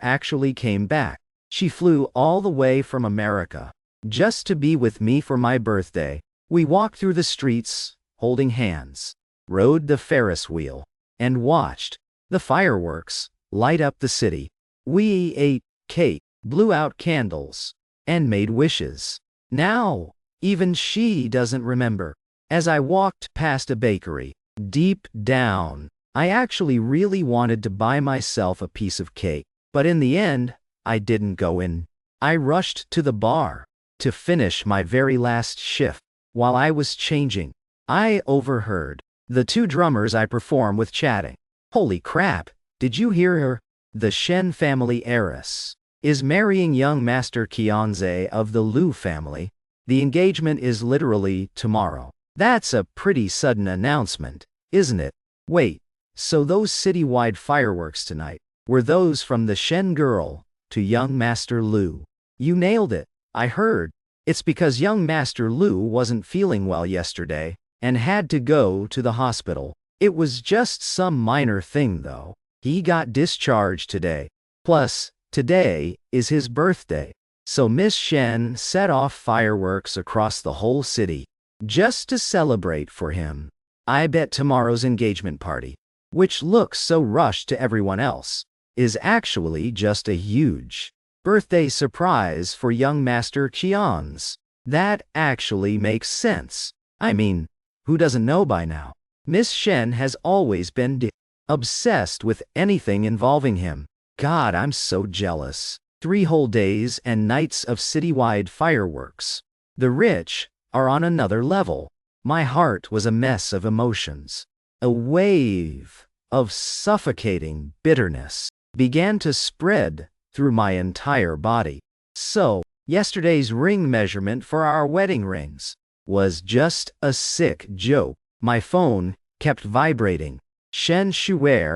actually came back. She flew all the way from America just to be with me for my birthday. We walked through the streets, holding hands, rode the Ferris wheel, and watched the fireworks light up the city. We ate cake, blew out candles, and made wishes. Now, even she doesn't remember. As I walked past a bakery, deep down, I actually really wanted to buy myself a piece of cake. But in the end, I didn't go in. I rushed to the bar to finish my very last shift. While I was changing, I overheard the 2 drummers I perform with chatting. Holy crap, did you hear her? The Shen family heiress is marrying young Master Qianze of the Lu family. The engagement is literally tomorrow. That's a pretty sudden announcement, isn't it? Wait, so those citywide fireworks tonight were those from the Shen girl to young Master Lu? You nailed it. I heard. It's because young Master Lu wasn't feeling well yesterday and had to go to the hospital. It was just some minor thing though. He got discharged today. Plus, today is his birthday. So Miss Shen set off fireworks across the whole city just to celebrate for him. I bet tomorrow's engagement party, which looks so rushed to everyone else, is actually just a huge birthday surprise for young Master Kian's. That actually makes sense. I mean, who doesn't know by now? Miss Shen has always been obsessed with anything involving him. God, I'm so jealous. 3 whole days and nights of citywide fireworks. The rich are on another level. My heart was a mess of emotions. A wave of suffocating bitterness began to spread through my entire body. So, yesterday's ring measurement for our wedding rings was just a sick joke. My phone kept vibrating. Shen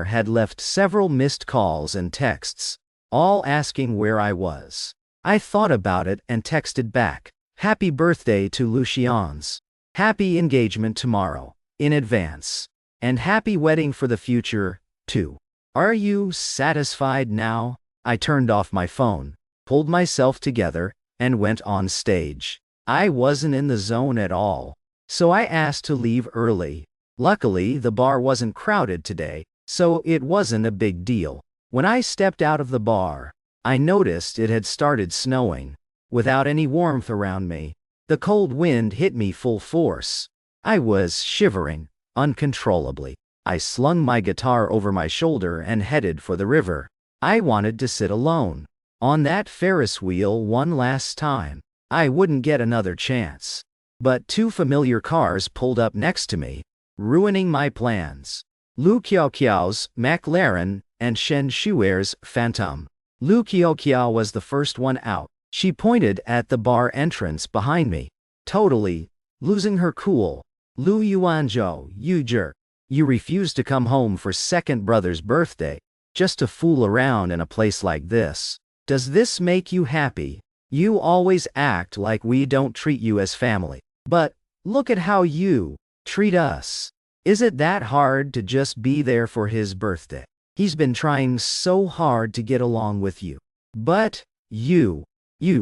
had left several missed calls and texts, all asking where I was. I thought about it and texted back, "Happy birthday to Qianze. Happy engagement tomorrow, in advance. And happy wedding for the future, too. Are you satisfied now?" I turned off my phone, pulled myself together, and went on stage. I wasn't in the zone at all, so I asked to leave early. Luckily, the bar wasn't crowded today, so it wasn't a big deal. When I stepped out of the bar, I noticed it had started snowing. Without any warmth around me, the cold wind hit me full force. I was shivering, uncontrollably. I slung my guitar over my shoulder and headed for the river. I wanted to sit alone on that Ferris wheel one last time. I wouldn't get another chance. But two familiar cars pulled up next to me, ruining my plans. Kyokiao's McLaren and Shen Phantom. Kyokiao was the first one out. She pointed at the bar entrance behind me, totally losing her cool. Yuanzhou, you jerk. You refused to come home for second brother's birthday, just to fool around in a place like this. Does this make you happy? You always act like we don't treat you as family. But look at how you treat us. Is it that hard to just be there for his birthday? He's been trying so hard to get along with you. But you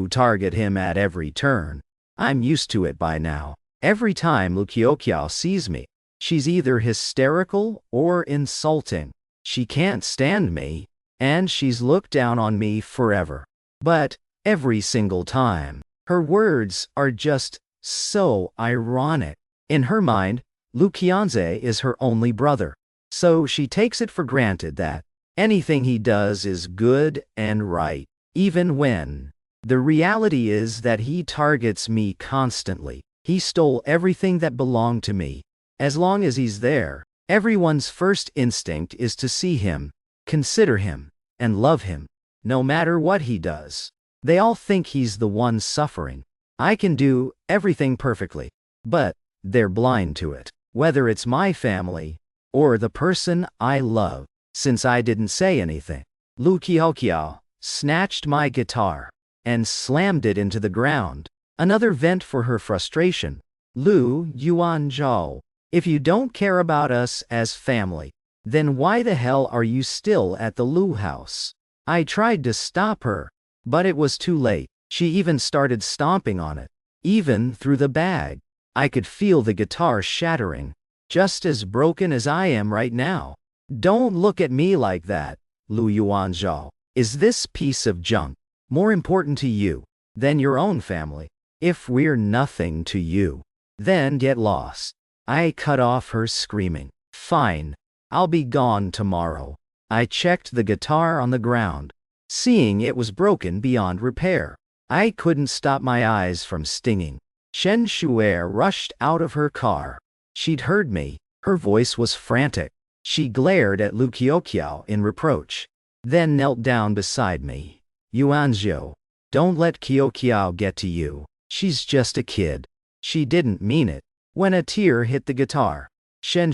target him at every turn. I'm used to it by now. Every time Kyokiao sees me, she's either hysterical or insulting. She can't stand me, and she's looked down on me forever. But every single time, her words are just so ironic. In her mind, Qianze is her only brother, so she takes it for granted that anything he does is good and right, even when the reality is that he targets me constantly. He stole everything that belonged to me. As long as he's there, everyone's first instinct is to see him, consider him, and love him, no matter what he does. They all think he's the one suffering. I can do everything perfectly, but they're blind to it, whether it's my family or the person I love. Since I didn't say anything, Kyokiao snatched my guitar and slammed it into the ground. Another vent for her frustration. Yuanzhou, if you don't care about us as family, then why the hell are you still at the Lu house? I tried to stop her, but it was too late. She even started stomping on it, even through the bag. I could feel the guitar shattering, just as broken as I am right now. Don't look at me like that, Yuanzhou. Is this piece of junk more important to you than your own family? If we're nothing to you, then get lost. I cut off her screaming. Fine, I'll be gone tomorrow. I checked the guitar on the ground, seeing it was broken beyond repair. I couldn't stop my eyes from stinging. Shen rushed out of her car. She'd heard me. Her voice was frantic. She glared at Kyokiao in reproach, then knelt down beside me. Yuanzhou, don't let Kyokiao get to you. She's just a kid. She didn't mean it. When a tear hit the guitar, Shen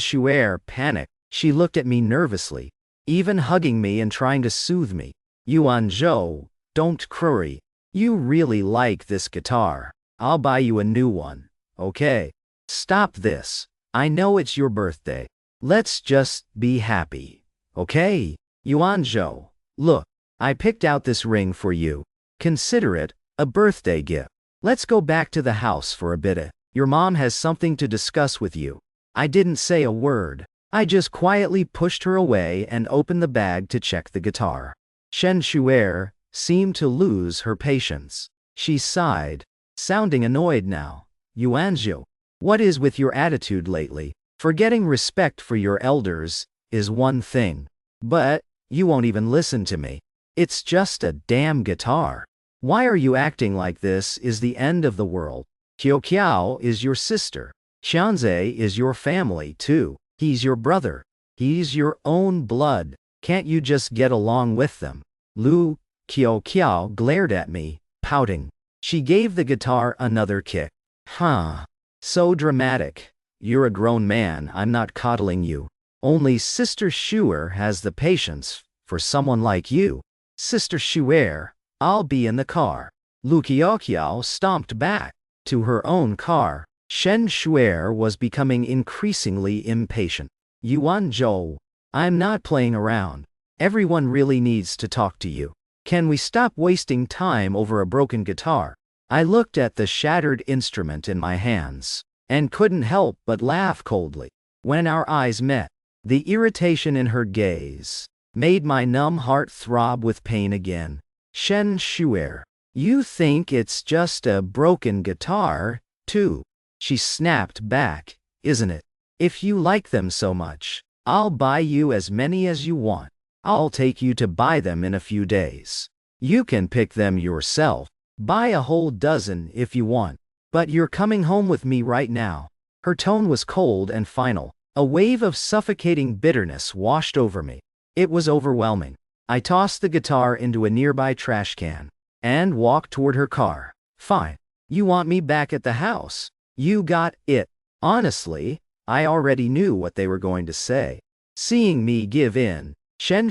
panicked. She looked at me nervously, even hugging me and trying to soothe me. Yuanzhou, don't cry. You really like this guitar. I'll buy you a new one, okay? Stop this. I know it's your birthday. Let's just be happy, okay? Yuanzhou, look, I picked out this ring for you. Consider it a birthday gift. Let's go back to the house for a bit. Your mom has something to discuss with you. I didn't say a word. I just quietly pushed her away and opened the bag to check the guitar. Shen seemed to lose her patience. She sighed, sounding annoyed now. Yuanzhou, what is with your attitude lately? Forgetting respect for your elders is one thing, but you won't even listen to me. It's just a damn guitar. Why are you acting like this is the end of the world? Kyokiao is your sister. Qianze is your family too. He's your brother. He's your own blood. Can't you just get along with them? Kyokiao glared at me, pouting. She gave the guitar another kick. Huh. So dramatic. You're a grown man. I'm not coddling you. Only Sister has the patience for someone like you. Sister I'll be in the car. Kyokiao stomped back to her own car. Shen was becoming increasingly impatient. Yuanzhou, I'm not playing around. Everyone really needs to talk to you. Can we stop wasting time over a broken guitar? I looked at the shattered instrument in my hands and couldn't help but laugh coldly. When our eyes met, the irritation in her gaze made my numb heart throb with pain again. Shen you think it's just a broken guitar, too? She snapped back, isn't it? If you like them so much, I'll buy you as many as you want. I'll take you to buy them in a few days. You can pick them yourself. Buy a whole dozen if you want. But you're coming home with me right now." Her tone was cold and final. A wave of suffocating bitterness washed over me. It was overwhelming. I tossed the guitar into a nearby trash can and walked toward her car. "Fine. You want me back at the house? You got it." Honestly, I already knew what they were going to say. Seeing me give in, Shen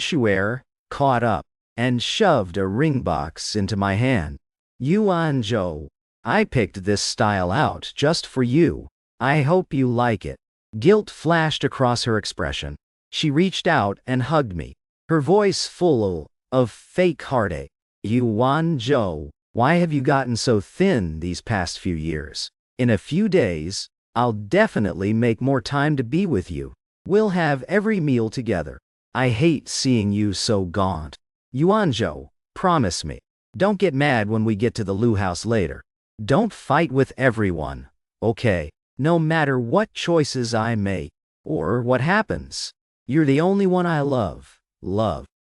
caught up and shoved a ring box into my hand. "Yuanzhou, I picked this style out just for you. I hope you like it." Guilt flashed across her expression. She reached out and hugged me, her voice full of fake heartache. "Yuanzhou, why have you gotten so thin these past few years? In a few days, I'll definitely make more time to be with you. We'll have every meal together. I hate seeing you so gaunt. Yuanzhou, promise me. Don't get mad when we get to the Lu house later. Don't fight with everyone, okay? No matter what choices I make, or what happens. You're the only one I love.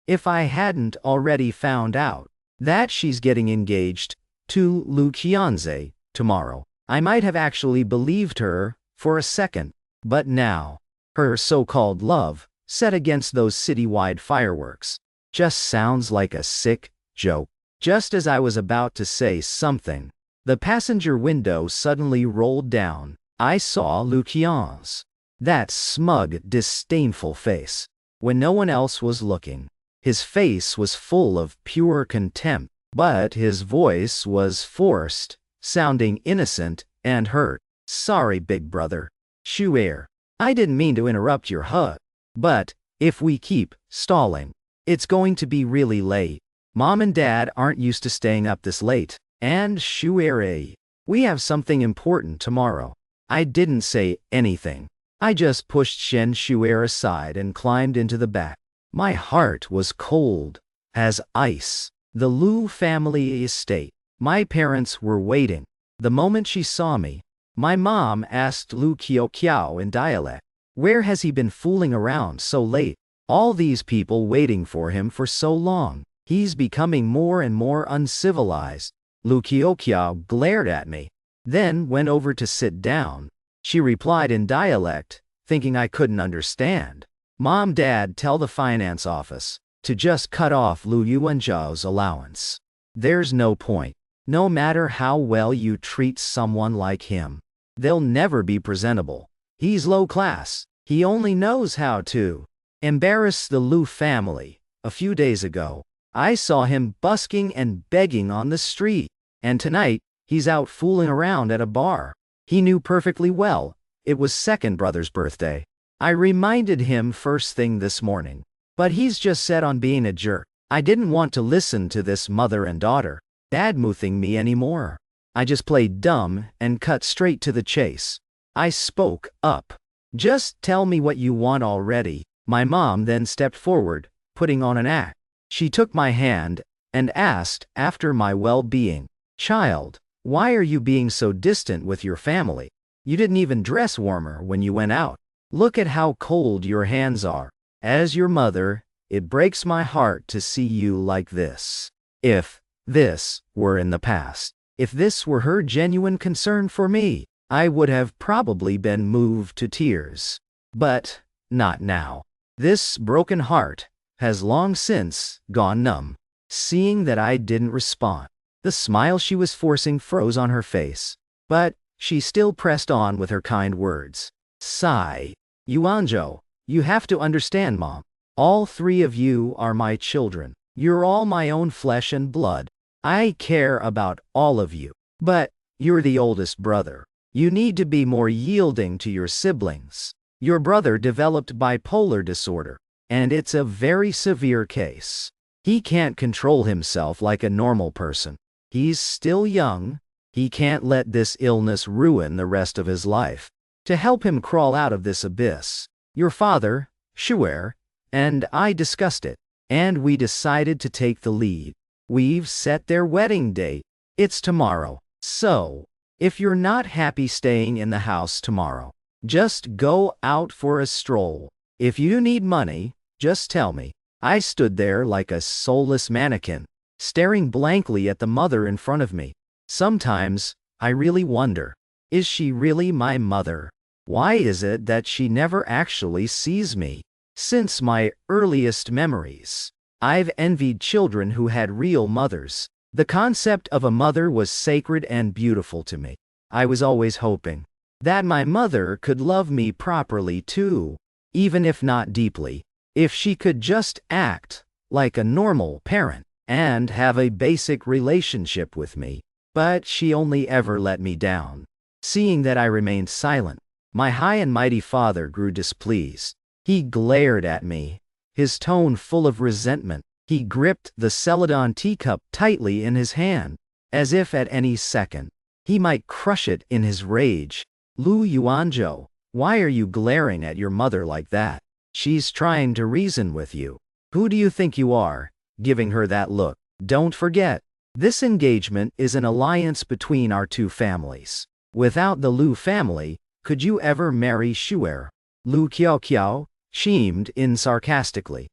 If I hadn't already found out that she's getting engaged to Lu Qianze tomorrow, I might have actually believed her for a second. But now, her so-called love, set against those citywide fireworks, just sounds like a sick joke." Just as I was about to say something, the passenger window suddenly rolled down. I saw Lu Qianze. That smug, disdainful face. When no one else was looking, his face was full of pure contempt, but his voice was forced, sounding innocent and hurt. "Sorry, big brother. Shu'er, I didn't mean to interrupt your hug, but if we keep stalling, it's going to be really late. Mom and Dad aren't used to staying up this late, and Shu'er, we have something important tomorrow." I didn't say anything. I just pushed Shen aside and climbed into the back. My heart was cold as ice. The Lu family estate. My parents were waiting. The moment she saw me, my mom asked Lu Kyokiao in dialect, "Where has he been fooling around so late? All these people waiting for him for so long. He's becoming more and more uncivilized." Lu Kyokiao glared at me, then went over to sit down. She replied in dialect, thinking I couldn't understand. "Mom, Dad, tell the finance office to just cut off Lu Yuanzhou's allowance. There's no point. No matter how well you treat someone like him, they'll never be presentable. He's low class. He only knows how to embarrass the Lu family." A few days ago, I saw him busking and begging on the street, and tonight, he's out fooling around at a bar. He knew perfectly well it was second brother's birthday. I reminded him first thing this morning, but he's just set on being a jerk. I didn't want to listen to this mother and daughter bad-mouthing me anymore. I just played dumb and cut straight to the chase. I spoke up. "Just tell me what you want already." My mom then stepped forward, putting on an act. She took my hand and asked after my well-being. "Child, why are you being so distant with your family? You didn't even dress warmer when you went out. Look at how cold your hands are. As your mother, it breaks my heart to see you like this." If this were in the past, if this were her genuine concern for me, I would have probably been moved to tears. But not now. This broken heart has long since gone numb. Seeing that I didn't respond, the smile she was forcing froze on her face. But she still pressed on with her kind words. Sigh. "Yuanzhou, you have to understand, Mom. All three of you are my children. You're all my own flesh and blood. I care about all of you. But you're the oldest brother. You need to be more yielding to your siblings. Your brother developed bipolar disorder, and it's a very severe case. He can't control himself like a normal person. He's still young. He can't let this illness ruin the rest of his life. To help him crawl out of this abyss, your father, Shu'er, and I discussed it, and we decided to take the lead. We've set their wedding date. It's tomorrow. So, if you're not happy staying in the house tomorrow, Just go out for a stroll. If you need money, just tell me. I stood there like a soulless mannequin, staring blankly at the mother in front of me. Sometimes, I really wonder, is she really my mother? Why is it that she never actually sees me? Since my earliest memories, I've envied children who had real mothers. The concept of a mother was sacred and beautiful to me. I was always hoping that my mother could love me properly too, even if not deeply. If she could just act like a normal parent and have a basic relationship with me. But she only ever let me down. Seeing that I remained silent, my high and mighty father grew displeased. He glared at me, his tone full of resentment. He gripped the Celadon teacup tightly in his hand, as if at any second he might crush it in his rage. Lu Yuanzhou, why are you glaring at your mother like that? She's trying to reason with you. Who do you think you are, giving her that look? Don't forget, this engagement is an alliance between our two families. Without the Lu family, could you ever marry Shuer? Lu Kyokiao chimed in sarcastically.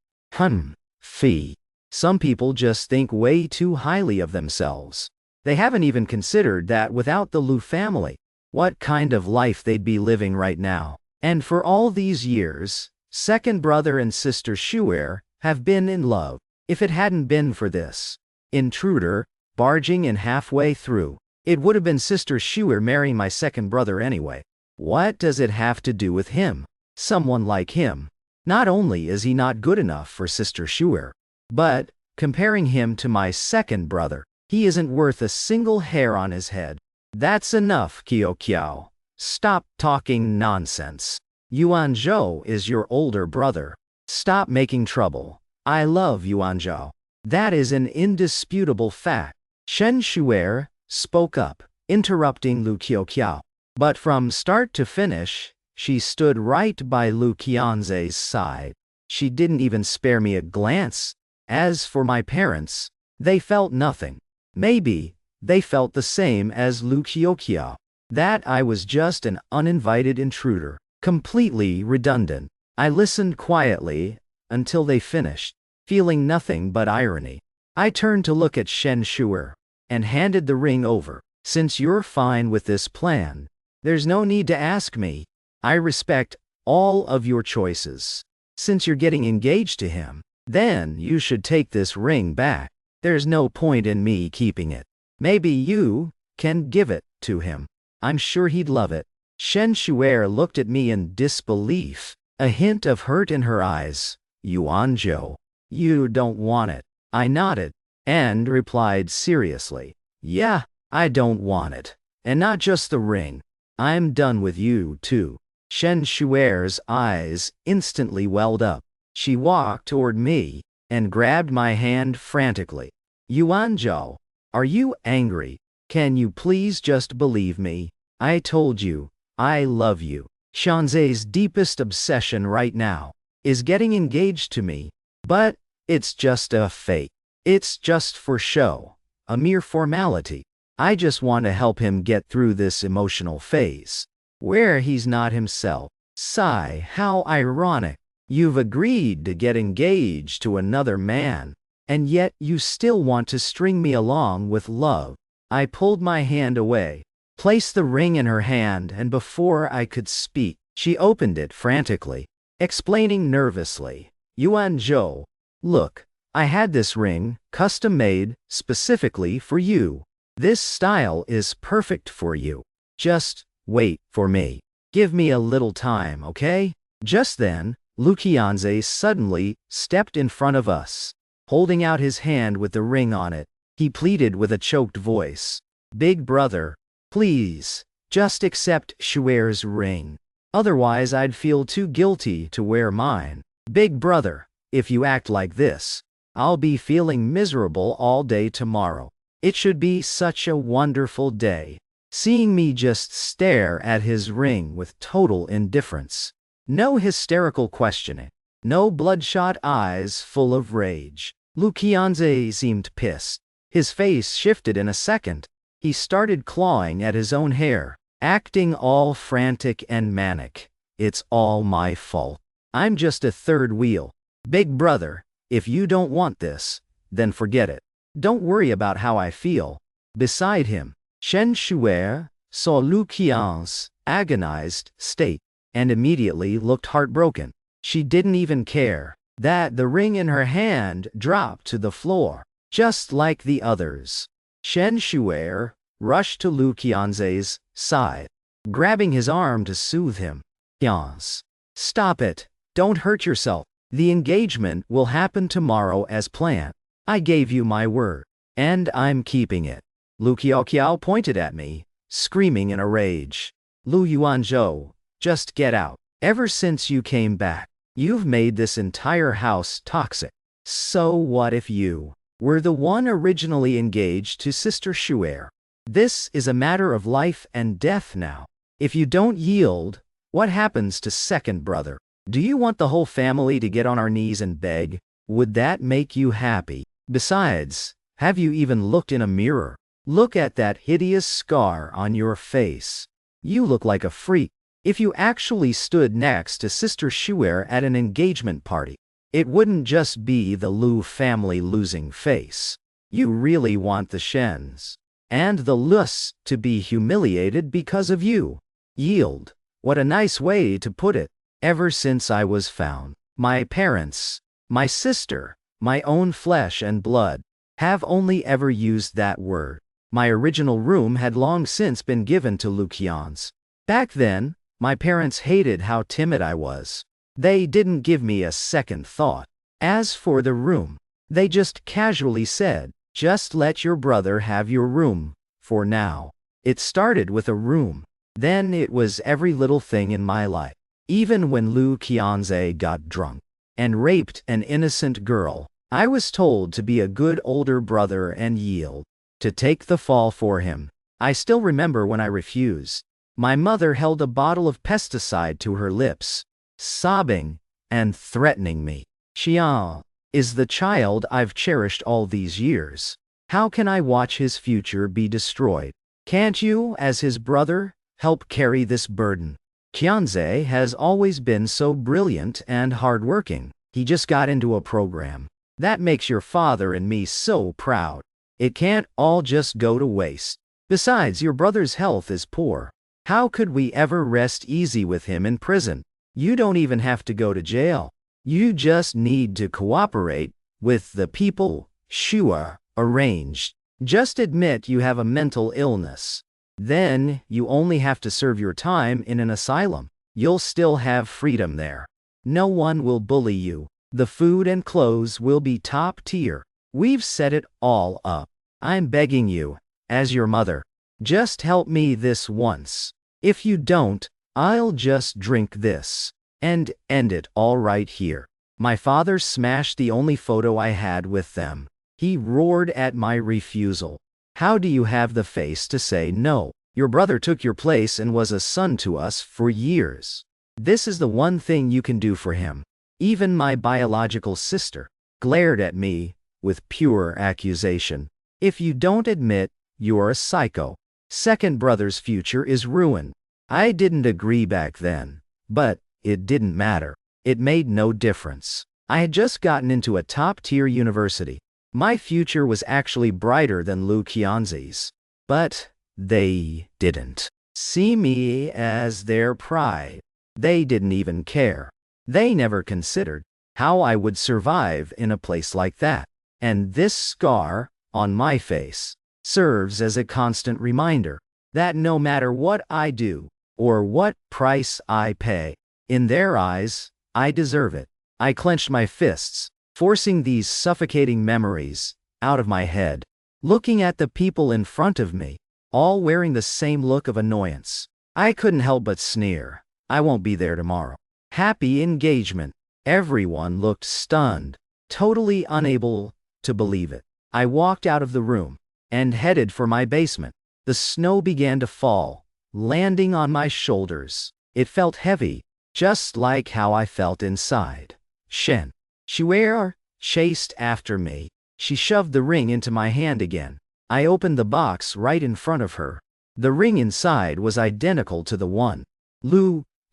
Fee. Some people just think way too highly of themselves. They haven't even considered that without the Lu family, what kind of life they'd be living right now. And for all these years, second brother and sister Shuer have been in love. If it hadn't been for this intruder barging in halfway through, it would have been sister Shuer marrying my second brother anyway. What does it have to do with him? Someone like him. Not only is he not good enough for sister Shuer, but, comparing him to my second brother, he isn't worth a single hair on his head. That's enough, Kyokiao. Stop talking nonsense. Yuanzhou is your older brother. Stop making trouble. I love Yuanzhou. That is an indisputable fact. Shen Shuer spoke up, interrupting Lu Kyokiao. But from start to finish, she stood right by Lu Qianze's side. She didn't even spare me a glance. As for my parents, they felt nothing. Maybe they felt the same as Lu Kyokiao. That I was just an uninvited intruder. Completely redundant. I listened quietly until they finished, feeling nothing but irony. I turned to look at Shen Shuer and handed the ring over. Since you're fine with this plan, there's no need to ask me. I respect all of your choices. Since you're getting engaged to him, then you should take this ring back. There's no point in me keeping it. Maybe you can give it to him. I'm sure he'd love it. Shen Shuer looked at me in disbelief, a hint of hurt in her eyes. Yuanzhou, you don't want it. I nodded and replied seriously. Yeah, I don't want it. And not just the ring. I'm done with you too. Shen Shuer's eyes instantly welled up. She walked toward me and grabbed my hand frantically. Yuanzhou, are you angry? Can you please just believe me? I told you, I love you. Qianze's deepest obsession right now is getting engaged to me. But it's just a fake. It's just for show. A mere formality. I just want to help him get through this emotional phase where he's not himself. Sigh, how ironic. You've agreed to get engaged to another man, and yet you still want to string me along with love. I pulled my hand away, placed the ring in her hand, and before I could speak, she opened it frantically, explaining nervously. Yuanzhou, look, I had this ring, custom made, specifically for you. This style is perfect for you. Just wait for me. Give me a little time, okay? Just then, Lu Qianze suddenly stepped in front of us, holding out his hand with the ring on it. He pleaded with a choked voice. Big brother, please, just accept Shuer's ring. Otherwise I'd feel too guilty to wear mine. Big brother, if you act like this, I'll be feeling miserable all day tomorrow. It should be such a wonderful day. Seeing me just stare at his ring with total indifference. No hysterical questioning. No bloodshot eyes full of rage. Lu Qianze seemed pissed. His face shifted in a second. He started clawing at his own hair. acting all frantic and manic. It's all my fault. I'm just a third wheel. Big brother, if you don't want this, then forget it. Don't worry about how I feel. Beside him, Shen Shuer saw Lu Qian's agonized state and immediately looked heartbroken. She didn't even care that the ring in her hand dropped to the floor, just like the others. Shen Shuer rushed to Lu Qianze's side, grabbing his arm to soothe him. Qianze, stop it. Don't hurt yourself. The engagement will happen tomorrow as planned. I gave you my word, and I'm keeping it. Lu Kyokiao pointed at me, screaming in a rage. Lu Yuanzhou, just get out. Ever since you came back, you've made this entire house toxic. So what if you were the one originally engaged to Sister Shuer? This is a matter of life and death now. If you don't yield, what happens to second brother? Do you want the whole family to get on our knees and beg? Would that make you happy? Besides, have you even looked in a mirror? Look at that hideous scar on your face. You look like a freak. If you actually stood next to Sister Shuer at an engagement party, it wouldn't just be the Lu family losing face. You really want the Shens and the Lus to be humiliated because of you. Yield. What a nice way to put it. Ever since I was found, my parents, my sister, my own flesh and blood, have only ever used that word. My original room had long since been given to Lu Qianze. Back then, my parents hated how timid I was. They didn't give me a second thought. As for the room, they just casually said, just let your brother have your room, for now. It started with a room. Then it was every little thing in my life. Even when Lu Qianze got drunk and raped an innocent girl, I was told to be a good older brother and yield, to take the fall for him. I still remember when I refused. My mother held a bottle of pesticide to her lips, sobbing and threatening me. Qian is the child I've cherished all these years. How can I watch his future be destroyed? Can't you, as his brother, help carry this burden? Qianze has always been so brilliant and hardworking. He just got into a program. That makes your father and me so proud. It can't all just go to waste. Besides, your brother's health is poor. How could we ever rest easy with him in prison? You don't even have to go to jail. You just need to cooperate with the people Shua arranged. Just admit you have a mental illness. Then, you only have to serve your time in an asylum. You'll still have freedom there. No one will bully you. The food and clothes will be top tier. We've set it all up. I'm begging you, as your mother, just help me this once. If you don't, I'll just drink this and end it all right here. My father smashed the only photo I had with them. He roared at my refusal. How do you have the face to say no? Your brother took your place and was a son to us for years. This is the one thing you can do for him. Even my biological sister glared at me with pure accusation. If you don't admit you're a psycho, second brother's future is ruined. I didn't agree back then, but it didn't matter. It made no difference. I had just gotten into a top-tier university. My future was actually brighter than Lu Qianze's. But they didn't see me as their pride. They didn't even care. They never considered how I would survive in a place like that. And this scar on my face serves as a constant reminder that no matter what I do or what price I pay, in their eyes, I deserve it. I clenched my fists, forcing these suffocating memories out of my head, looking at the people in front of me, all wearing the same look of annoyance. I couldn't help but sneer. I won't be there tomorrow. Happy engagement. Everyone looked stunned, totally unable to believe it. I walked out of the room and headed for my basement. The snow began to fall, landing on my shoulders. It felt heavy, just like how I felt inside. Shen Shuer chased after me. She shoved the ring into my hand again. I opened the box right in front of her. The ring inside was identical to the one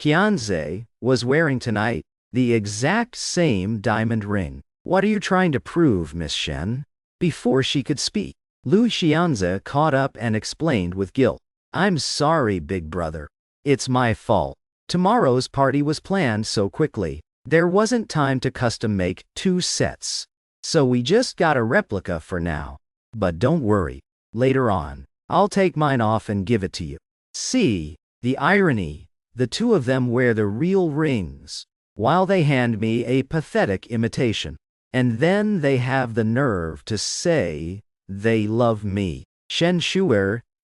Qianze was wearing tonight, the exact same diamond ring. What are you trying to prove, Miss Shen? Before she could speak, Qianze caught up and explained with guilt. I'm sorry, big brother. It's my fault. Tomorrow's party was planned so quickly. There wasn't time to custom make 2 sets. So we just got a replica for now. But don't worry. Later on, I'll take mine off and give it to you. See, the irony. The 2 of them wear the real rings, while they hand me a pathetic imitation. And then they have the nerve to say they love me. Shen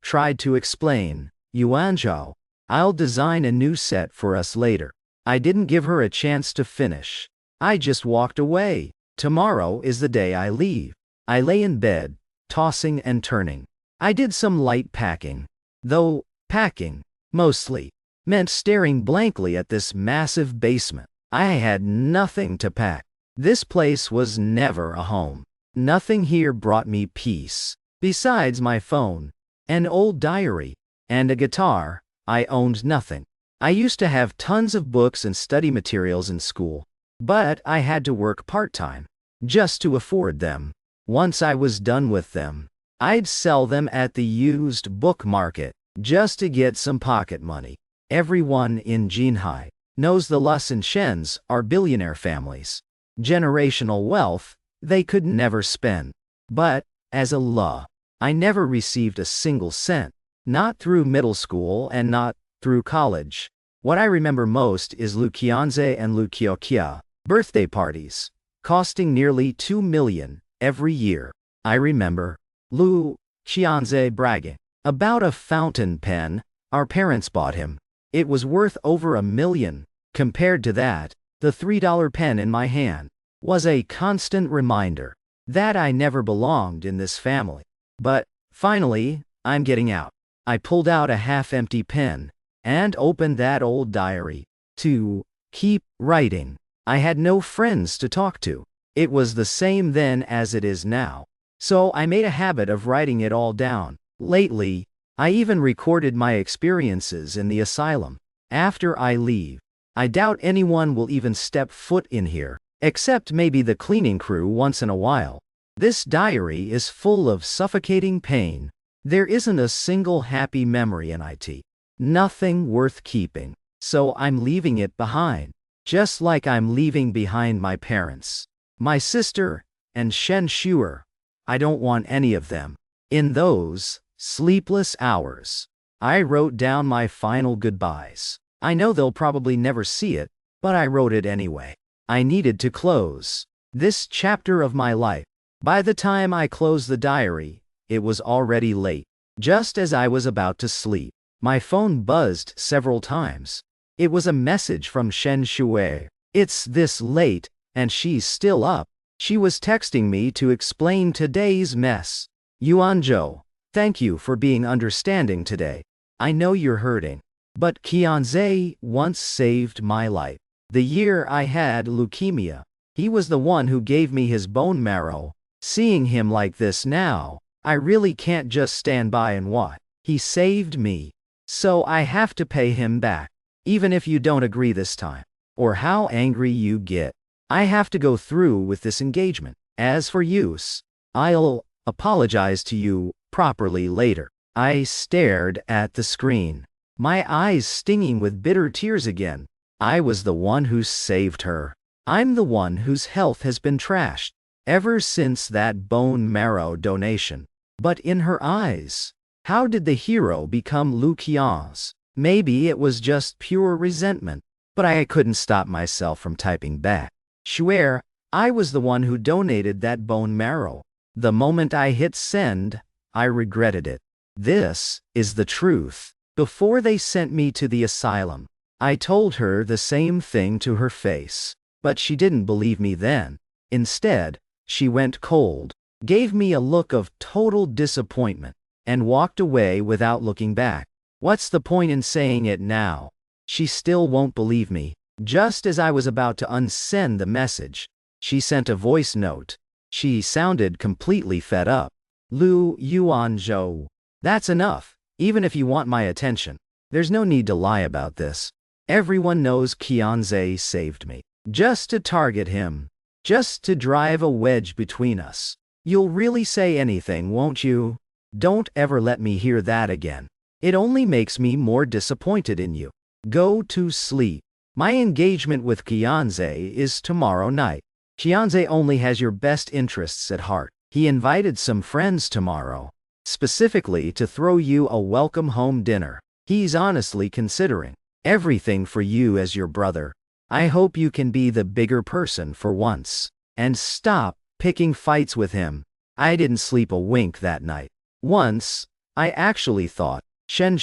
tried to explain. Yuanzhou, I'll design a new set for us later. I didn't give her a chance to finish. I just walked away. Tomorrow is the day I leave. I lay in bed, tossing and turning. I did some light packing. Though, packing, mostly, meant staring blankly at this massive basement. I had nothing to pack. This place was never a home. Nothing here brought me peace. Besides my phone, an old diary, and a guitar, I owned nothing. I used to have tons of books and study materials in school, but I had to work part-time, just to afford them. Once I was done with them, I'd sell them at the used book market, just to get some pocket money. Everyone in Jinhai knows the Lus and Shens are billionaire families. Generational wealth they could never spend. But, as a Lu, I never received a single cent. Not through middle school and not through college. What I remember most is Qianze and Kyokiao birthday parties, costing nearly 2 million every year. I remember Qianze bragging about a fountain pen our parents bought him. It was worth over $1 million. Compared to that, the $3 pen in my hand was a constant reminder that I never belonged in this family. But, finally, I'm getting out. I pulled out a half-empty pen and opened that old diary to keep writing. I had no friends to talk to. It was the same then as it is now. So I made a habit of writing it all down. Lately, I even recorded my experiences in the asylum. After I leave, I doubt anyone will even step foot in here, except maybe the cleaning crew once in a while. This diary is full of suffocating pain. There isn't a single happy memory in it. Nothing worth keeping. So I'm leaving it behind. Just like I'm leaving behind my parents, my sister, and Shen. I don't want any of them. In those sleepless hours, I wrote down my final goodbyes. I know they'll probably never see it, but I wrote it anyway. I needed to close this chapter of my life. By the time I closed the diary, it was already late. Just as I was about to sleep, my phone buzzed several times. It was a message from Shen. It's this late, and she's still up. She was texting me to explain today's mess. Yuanzhou, thank you for being understanding today. I know you're hurting. But Qianze once saved my life. The year I had leukemia, he was the one who gave me his bone marrow. Seeing him like this now, I really can't just stand by and watch. He saved me. So I have to pay him back. Even if you don't agree this time, or how angry you get, I have to go through with this engagement. As for use, I'll apologize to you properly later. I stared at the screen, my eyes stinging with bitter tears again. I was the one who saved her. I'm the one whose health has been trashed ever since that bone marrow donation. But in her eyes, how did the hero become Qianze? Maybe it was just pure resentment, but I couldn't stop myself from typing back. Swear, I was the one who donated that bone marrow. The moment I hit send, I regretted it. This is the truth. Before they sent me to the asylum, I told her the same thing to her face, but she didn't believe me then. Instead, she went cold, gave me a look of total disappointment, and walked away without looking back. What's the point in saying it now? She still won't believe me. Just as I was about to unsend the message, she sent a voice note. She sounded completely fed up. Yuanzhou. That's enough. even if you want my attention. There's no need to lie about this. Everyone knows Qianze saved me. Just to target him. Just to drive a wedge between us. You'll really say anything, won't you? Don't ever let me hear that again. It only makes me more disappointed in you. Go to sleep. My engagement with Qianze is tomorrow night. Qianze only has your best interests at heart. He invited some friends tomorrow, specifically to throw you a welcome home dinner. He's honestly considering everything for you as your brother. I hope you can be the bigger person for once. And stop picking fights with him. I didn't sleep a wink that night. Once, I actually thought Shen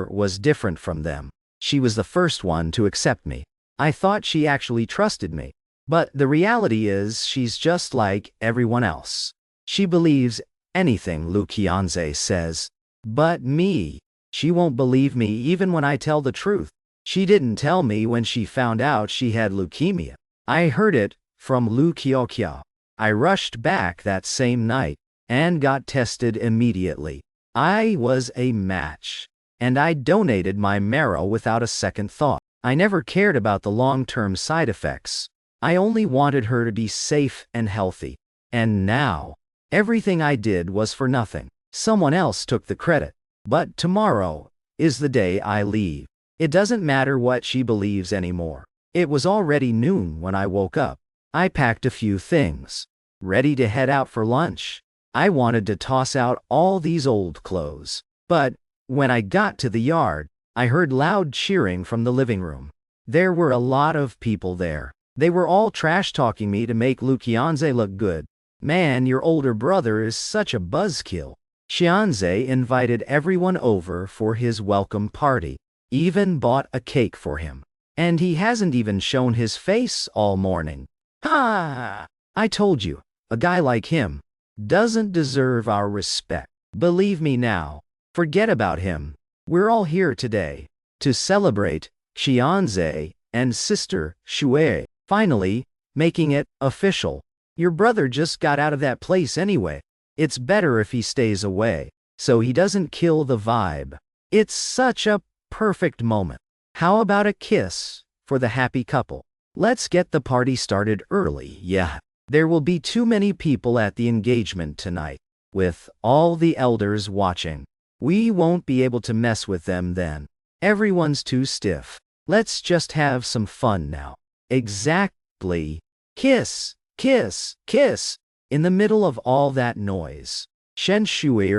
was different from them. She was the first one to accept me. I thought she actually trusted me. But the reality is she's just like everyone else. She believes anything Lu Qianze says. But me, she won't believe me even when I tell the truth. She didn't tell me when she found out she had leukemia. I heard it from Lu Kyokiao. I rushed back that same night and got tested immediately. I was a match. And I donated my marrow without a second thought. I never cared about the long-term side effects. I only wanted her to be safe and healthy. And now, everything I did was for nothing. Someone else took the credit. But tomorrow is the day I leave. It doesn't matter what she believes anymore. It was already noon when I woke up. I packed a few things, ready to head out for lunch. I wanted to toss out all these old clothes. But when I got to the yard, I heard loud cheering from the living room. There were a lot of people there. They were all trash-talking me to make Lu Qianze look good. Man, your older brother is such a buzzkill. Qianze invited everyone over for his welcome party. Even bought a cake for him. And he hasn't even shown his face all morning. Ha! I told you, a guy like him doesn't deserve our respect. Believe me now. Forget about him. We're all here today to celebrate Qianze and sister Shui finally making it official. Your brother just got out of that place anyway. It's better if he stays away, so he doesn't kill the vibe. It's such a perfect moment. How about a kiss for the happy couple? Let's get the party started early, yeah. There will be too many people at the engagement tonight, with all the elders watching. We won't be able to mess with them then. Everyone's too stiff. Let's just have some fun now. Exactly. Kiss, kiss, kiss. In the middle of all that noise, Shen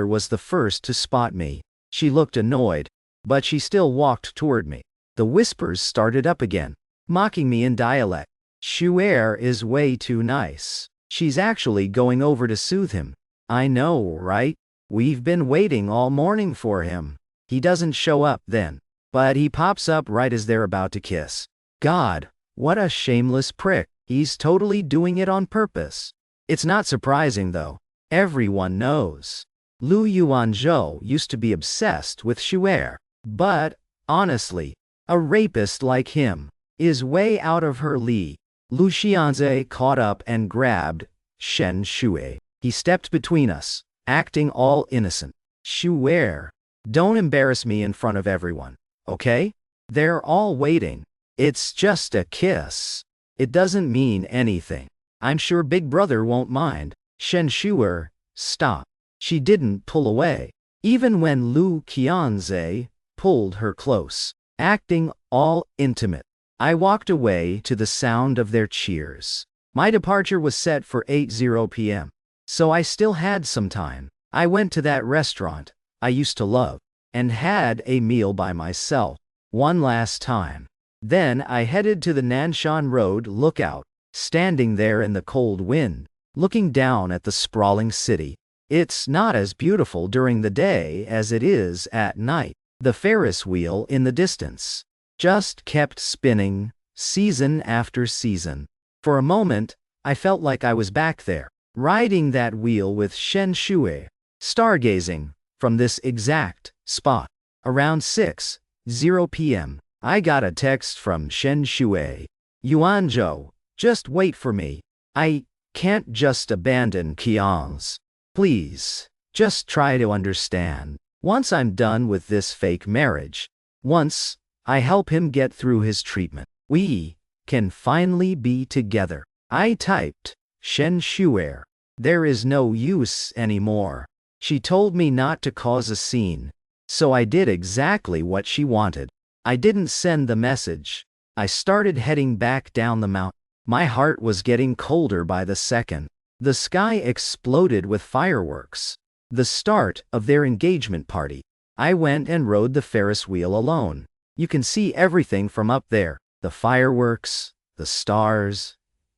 was the first to spot me. She looked annoyed, but she still walked toward me. The whispers started up again, mocking me in dialect. Shuer is way too nice. She's actually going over to soothe him. I know, right? We've been waiting all morning for him. He doesn't show up then, but he pops up right as they're about to kiss. God, what a shameless prick. He's totally doing it on purpose. It's not surprising though. Everyone knows. Lu Yuanzhou used to be obsessed with Shuer. But, honestly, a rapist like him is way out of her league. Lu Qianze caught up and grabbed Shen Shui. He stepped between us, acting all innocent. Shuer, don't embarrass me in front of everyone, okay? They're all waiting. It's just a kiss. It doesn't mean anything. I'm sure Big Brother won't mind. Shen Shuer, stop. She didn't pull away, even when Lu Qianze pulled her close, acting all intimate. I walked away to the sound of their cheers. My departure was set for 8:00 p.m., so I still had some time. I went to that restaurant I used to love and had a meal by myself one last time. Then I headed to the Nanshan Road lookout, standing there in the cold wind, looking down at the sprawling city. It's not as beautiful during the day as it is at night. The Ferris wheel in the distance just kept spinning, season after season. For a moment, I felt like I was back there, riding that wheel with Shen Shui, stargazing from this exact spot. Around 6:00 p.m., I got a text from Shen Shui. Yuanzhou, just wait for me. I can't just abandon Qianze. Please, just try to understand. Once I'm done with this fake marriage, once I help him get through his treatment, we can finally be together. I typed, Shen Shuer. There is no use anymore. She told me not to cause a scene, so I did exactly what she wanted. I didn't send the message. I started heading back down the mountain. My heart was getting colder by the second. The sky exploded with fireworks. The start of their engagement party. I went and rode the Ferris wheel alone. You can see everything from up there. The fireworks, the stars,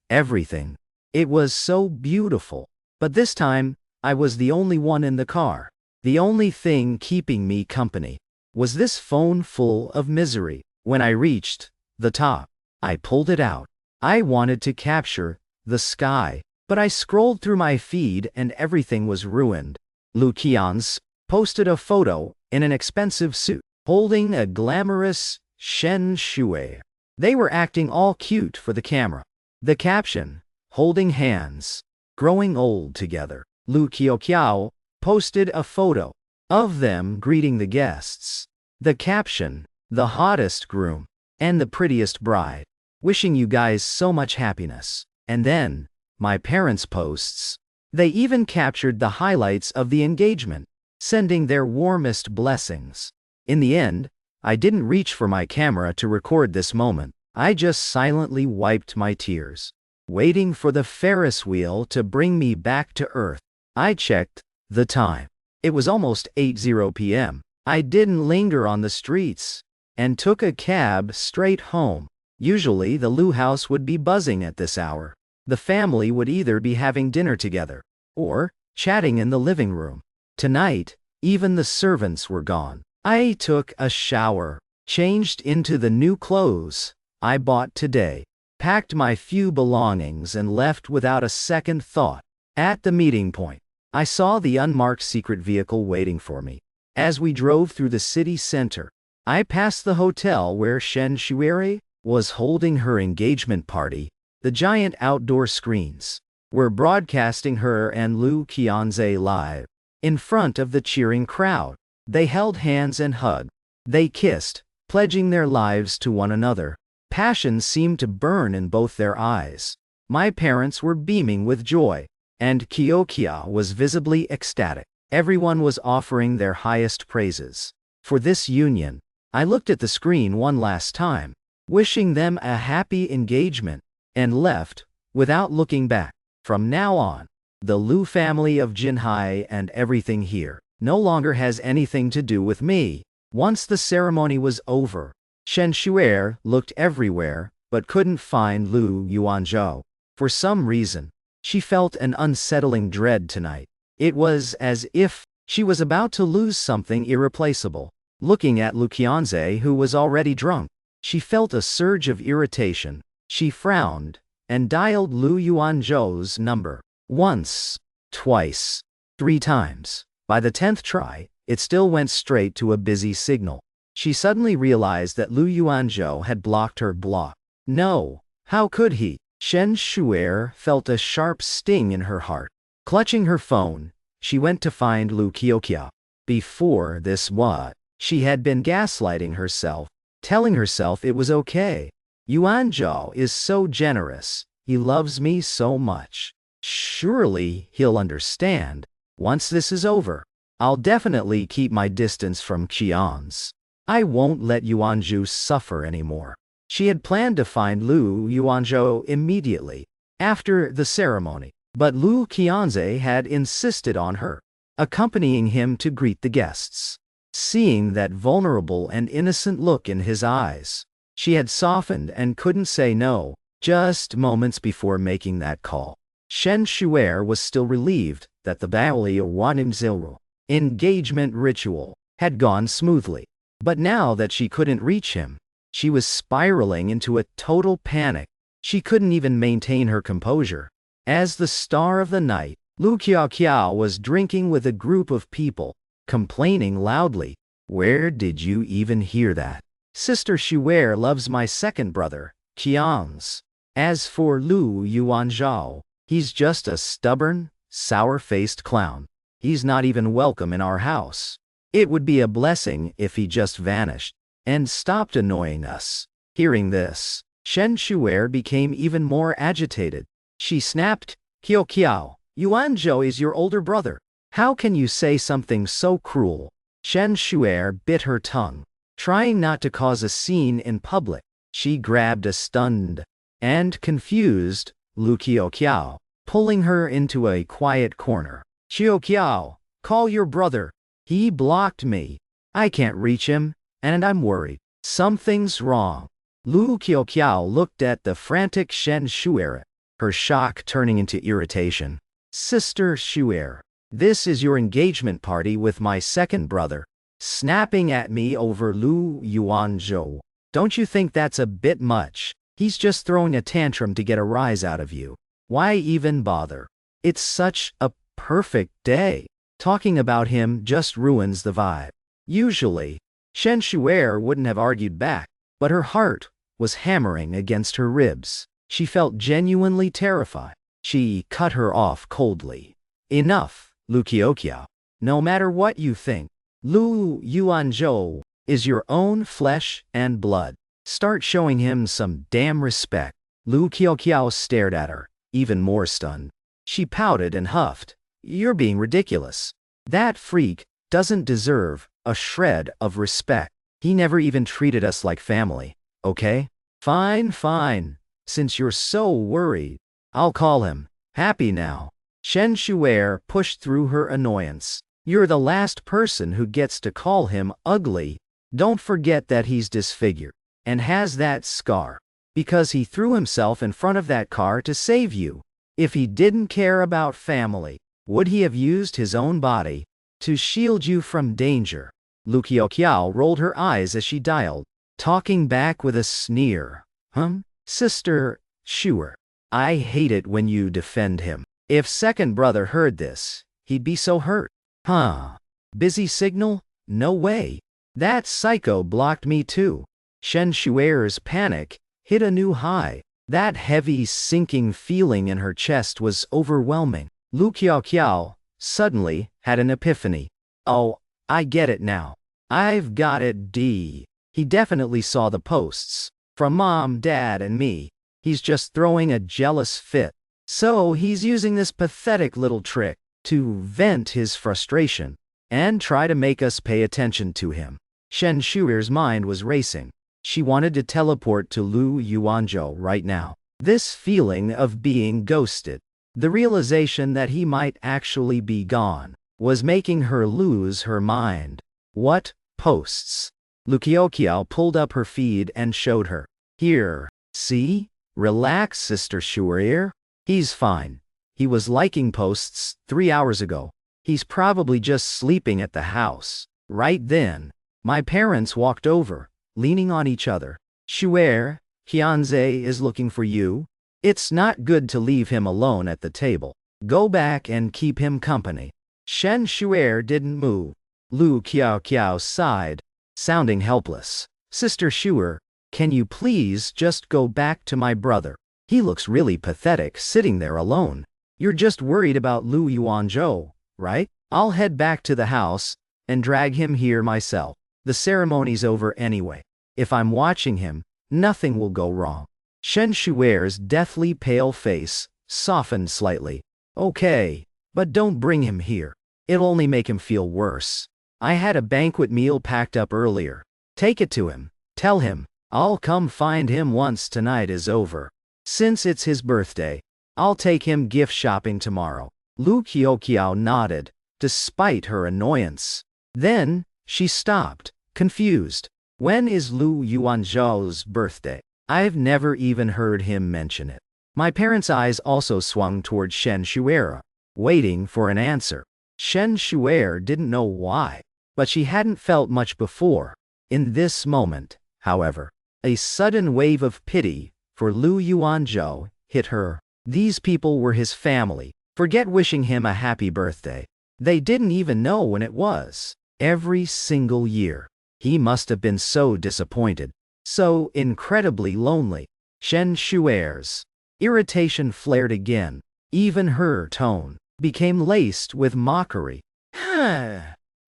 everything. It was so beautiful. But this time, I was the only one in the car. The only thing keeping me company was this phone full of misery. When I reached the top, I pulled it out. I wanted to capture the sky, but I scrolled through my feed and everything was ruined. Qianze posted a photo in an expensive suit, holding a glamorous Shen Shui. They were acting all cute for the camera. The caption, holding hands, growing old together. Kyokiao posted a photo of them greeting the guests. The caption, the hottest groom and the prettiest bride. Wishing you guys so much happiness. And then, my parents' posts. They even captured the highlights of the engagement, sending their warmest blessings. In the end, I didn't reach for my camera to record this moment. I just silently wiped my tears, waiting for the Ferris wheel to bring me back to earth. I checked the time. It was almost 8:00 p.m. I didn't linger on the streets and took a cab straight home. Usually the Lu house would be buzzing at this hour. The family would either be having dinner together or chatting in the living room. Tonight, even the servants were gone. I took a shower, changed into the new clothes I bought today, packed my few belongings and left without a second thought. At the meeting point, I saw the unmarked secret vehicle waiting for me. As we drove through the city center, I passed the hotel where Shen Shueri was holding her engagement party. The giant outdoor screens were broadcasting her and Qianze live. In front of the cheering crowd, they held hands and hugged. They kissed, pledging their lives to one another. Passion seemed to burn in both their eyes. My parents were beaming with joy, and Kyokiao was visibly ecstatic. Everyone was offering their highest praises for this union. I looked at the screen one last time, wishing them a happy engagement, and left without looking back. From now on, the Lu family of Jinhai and everything here no longer has anything to do with me. Once the ceremony was over, Shen Shuer looked everywhere but couldn't find Yuanzhou. For some reason, she felt an unsettling dread tonight. It was as if she was about to lose something irreplaceable. Looking at Qianze, who was already drunk, she felt a surge of irritation. She frowned and dialed Yuanzhou's number. Once, twice, 3 times. By the 10th try, it still went straight to a busy signal. She suddenly realized that Yuanzhou had blocked her block. No, how could he? Shen Shuer felt a sharp sting in her heart. Clutching her phone, she went to find Kyokiao. Before this she had been gaslighting herself, telling herself it was okay. Yuanzhou is so generous, he loves me so much. Surely he'll understand. Once this is over, I'll definitely keep my distance from Qianze. I won't let Yuanzhou suffer anymore. She had planned to find Yuanzhou immediately after the ceremony, but Qianze had insisted on her accompanying him to greet the guests. Seeing that vulnerable and innocent look in his eyes, she had softened and couldn't say no. Just moments before making that call, Shen Shuer was still relieved that the Baoli engagement ritual had gone smoothly. But now that she couldn't reach him, she was spiraling into a total panic. She couldn't even maintain her composure. As the star of the night, Kyokiao was drinking with a group of people, complaining loudly. Where did you even hear that? Sister Shuer loves my second brother, Kianze. As for Yuanzhou, he's just a stubborn, sour-faced clown. He's not even welcome in our house. It would be a blessing if he just vanished and stopped annoying us. Hearing this, Shen Shu'er became even more agitated. She snapped, Kyokiao, Yuanzhou is your older brother. How can you say something so cruel? Shen Shu'er bit her tongue. Trying not to cause a scene in public, she grabbed a stunned and confused Kyokiao, pulling her into a quiet corner. Kyokiao, call your brother. He blocked me. I can't reach him, and I'm worried. Something's wrong. Kyokiao looked at the frantic Shen Shu'er, her shock turning into irritation. Sister Shu'er, this is your engagement party with my second brother, snapping at me over Yuanzhou. Don't you think that's a bit much? He's just throwing a tantrum to get a rise out of you. Why even bother? It's such a perfect day. Talking about him just ruins the vibe. Usually, Shen Shu'er wouldn't have argued back, but her heart was hammering against her ribs. She felt genuinely terrified. She cut her off coldly. Enough, Kyokiao. No matter what you think, Yuanzhou is your own flesh and blood. Start showing him some damn respect. Kyokiao stared at her, even more stunned. She pouted and huffed. You're being ridiculous. That freak doesn't deserve a shred of respect. He never even treated us like family, okay? Fine, fine. Since you're so worried, I'll call him. Happy now. Shen Shu'er pushed through her annoyance. You're the last person who gets to call him ugly. Don't forget that he's disfigured and has that scar because he threw himself in front of that car to save you. If he didn't care about family, would he have used his own body to shield you from danger? Kyokiao rolled her eyes as she dialed, talking back with a sneer. Sister Shu'er, I hate it when you defend him. If second brother heard this, he'd be so hurt. Busy signal? No way. That psycho blocked me too. Shen Shu'er's panic hit a new high. That heavy, sinking feeling in her chest was overwhelming. Kyokiao suddenly had an epiphany. Oh, I get it now. I've got it. He definitely saw the posts. From Mom, Dad, and me. He's just throwing a jealous fit. So he's using this pathetic little trick to vent his frustration and try to make us pay attention to him. Shen Shu'er's mind was racing. She wanted to teleport to Yuanzhou right now. This feeling of being ghosted, the realization that he might actually be gone, was making her lose her mind. What posts? Kyokiao pulled up her feed and showed her. Here, see? Relax, Sister Shu'er. He's fine. He was liking posts 3 hours ago. He's probably just sleeping at the house. Right then, my parents walked over, leaning on each other. Shu'er, Qianze is looking for you. It's not good to leave him alone at the table. Go back and keep him company. Shen Shu'er didn't move. Kyokiao sighed, sounding helpless. Sister Shu'er, can you please just go back to my brother? He looks really pathetic sitting there alone. You're just worried about Yuanzhou, right? I'll head back to the house and drag him here myself. The ceremony's over anyway. If I'm watching him, nothing will go wrong. Shen Shu'er's deathly pale face softened slightly. Okay, but don't bring him here. It'll only make him feel worse. I had a banquet meal packed up earlier. Take it to him. Tell him, I'll come find him once tonight is over. Since it's his birthday, I'll take him gift shopping tomorrow. Kyokiao nodded, despite her annoyance. Then, she stopped, confused. When is Yuanzhou's birthday? I've never even heard him mention it. My parents' eyes also swung toward Shen Shu'er, waiting for an answer. Shen Shu'er didn't know why, but she hadn't felt much before. In this moment, however, a sudden wave of pity for Yuanzhou hit her. These people were his family. Forget wishing him a happy birthday. They didn't even know when it was. Every single year. He must have been so disappointed. So incredibly lonely. Shen Shu'er's irritation flared again. Even her tone became laced with mockery.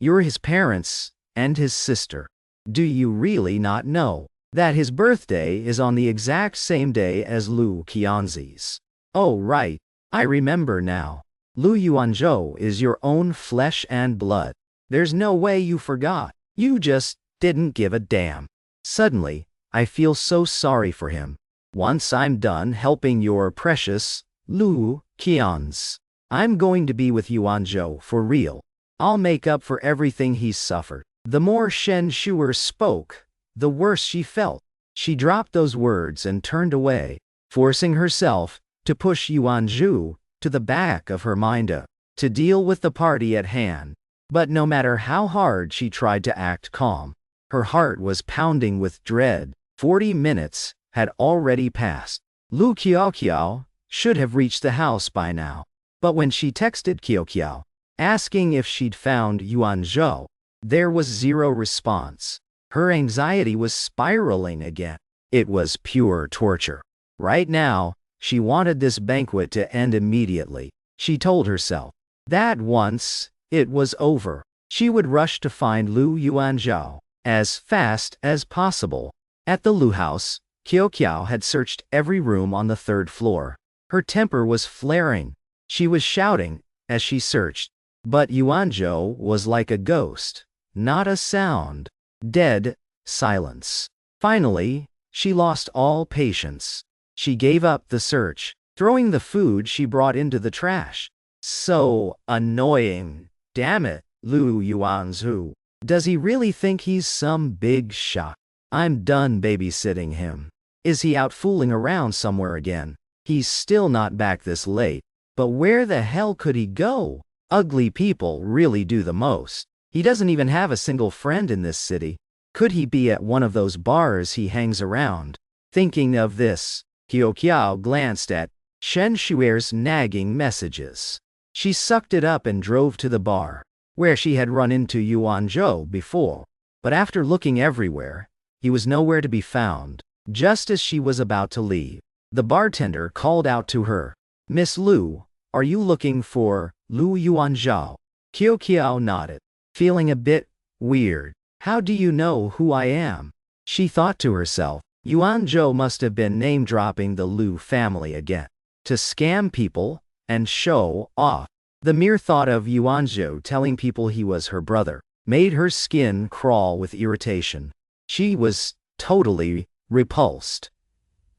You're his parents, and his sister. Do you really not know that his birthday is on the exact same day as Lu Qianze's? Oh right, I remember now. Lu Yuanzhou is your own flesh and blood. There's no way you forgot. You just didn't give a damn. Suddenly, I feel so sorry for him. Once I'm done helping your precious Lu Qianze, I'm going to be with Yuanzhou for real. I'll make up for everything he's suffered. The more Shen spoke, the worse she felt. She dropped those words and turned away, forcing herself to push Yuanzhou to the back of her mind to deal with the party at hand. But no matter how hard she tried to act calm, her heart was pounding with dread. 40 minutes had already passed. Lu Kyokiao should have reached the house by now. But when she texted Kyokiao, asking if she'd found Yuanzhou, there was zero response. Her anxiety was spiraling again. It was pure torture. Right now, she wanted this banquet to end immediately. She told herself that once it was over, she would rush to find Lu Yuanzhou as fast as possible. At the Lu house, Kyokiao had searched every room on the 3rd floor. Her temper was flaring. She was shouting as she searched. But Yuanzhou was like a ghost. Not a sound. Dead silence. Finally, she lost all patience. She gave up the search, throwing the food she brought into the trash. So annoying. Damn it, Lu Yuanzhou. Does he really think he's some big shot? I'm done babysitting him. Is he out fooling around somewhere again? He's still not back this late. But where the hell could he go? Ugly people really do the most. He doesn't even have a single friend in this city. Could he be at one of those bars he hangs around? Thinking of this, Kyokiao glanced at Shen's nagging messages. She sucked it up and drove to the bar, where she had run into Yuanzhou before. But after looking everywhere, he was nowhere to be found. Just as she was about to leave, the bartender called out to her, "Miss Lu, are you looking for Lu Yuanzhou?" Kyokiao nodded, feeling a bit weird. How do you know who I am? She thought to herself. Yuanzhou must have been name-dropping the Lu family again, to scam people and show off. The mere thought of Yuanzhou telling people he was her brother made her skin crawl with irritation. She was totally repulsed.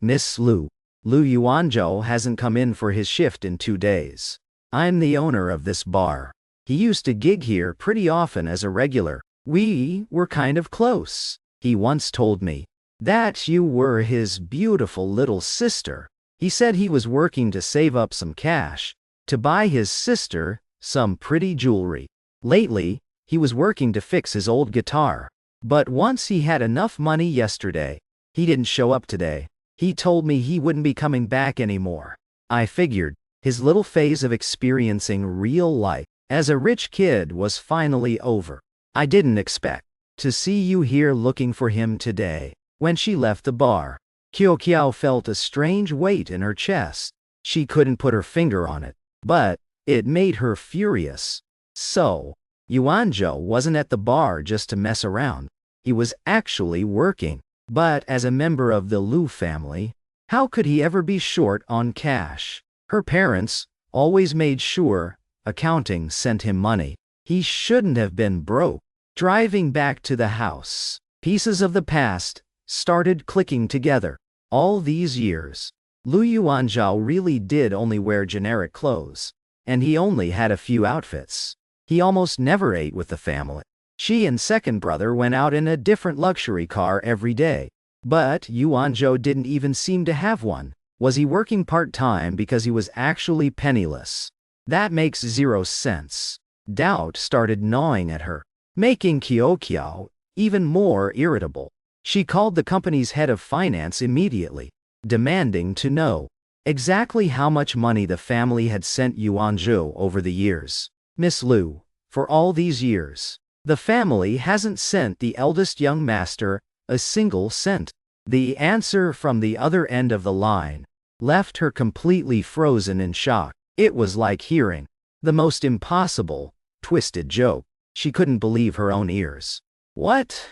"Miss Lu, Lu Yuanzhou hasn't come in for his shift in 2 days. I'm the owner of this bar. He used to gig here pretty often as a regular. We were kind of close. He once told me that you were his beautiful little sister. He said he was working to save up some cash to buy his sister some pretty jewelry. Lately, he was working to fix his old guitar. But once he had enough money yesterday, he didn't show up today. He told me he wouldn't be coming back anymore." I figured his little phase of experiencing real life as a rich kid was finally over. "I didn't expect to see you here looking for him today." When she left the bar, Kyokiao felt a strange weight in her chest. She couldn't put her finger on it, but it made her furious. So, Yuanzhou wasn't at the bar just to mess around. He was actually working. But as a member of the Lu family, how could he ever be short on cash? Her parents always made sure accounting sent him money. He shouldn't have been broke. Driving back to the house, pieces of the past started clicking together. All these years, Lu Yuanzhou really did only wear generic clothes, and he only had a few outfits. He almost never ate with the family. She and second brother went out in a different luxury car every day. But Yuanzhou didn't even seem to have one. Was he working part-time because he was actually penniless? That makes zero sense. Doubt started gnawing at her, making Kyokiao even more irritable. She called the company's head of finance immediately, demanding to know exactly how much money the family had sent Yuanzhou over the years. "Miss Lu, for all these years, the family hasn't sent the eldest young master a single cent." The answer from the other end of the line left her completely frozen in shock. It was like hearing the most impossible, twisted joke. She couldn't believe her own ears. What?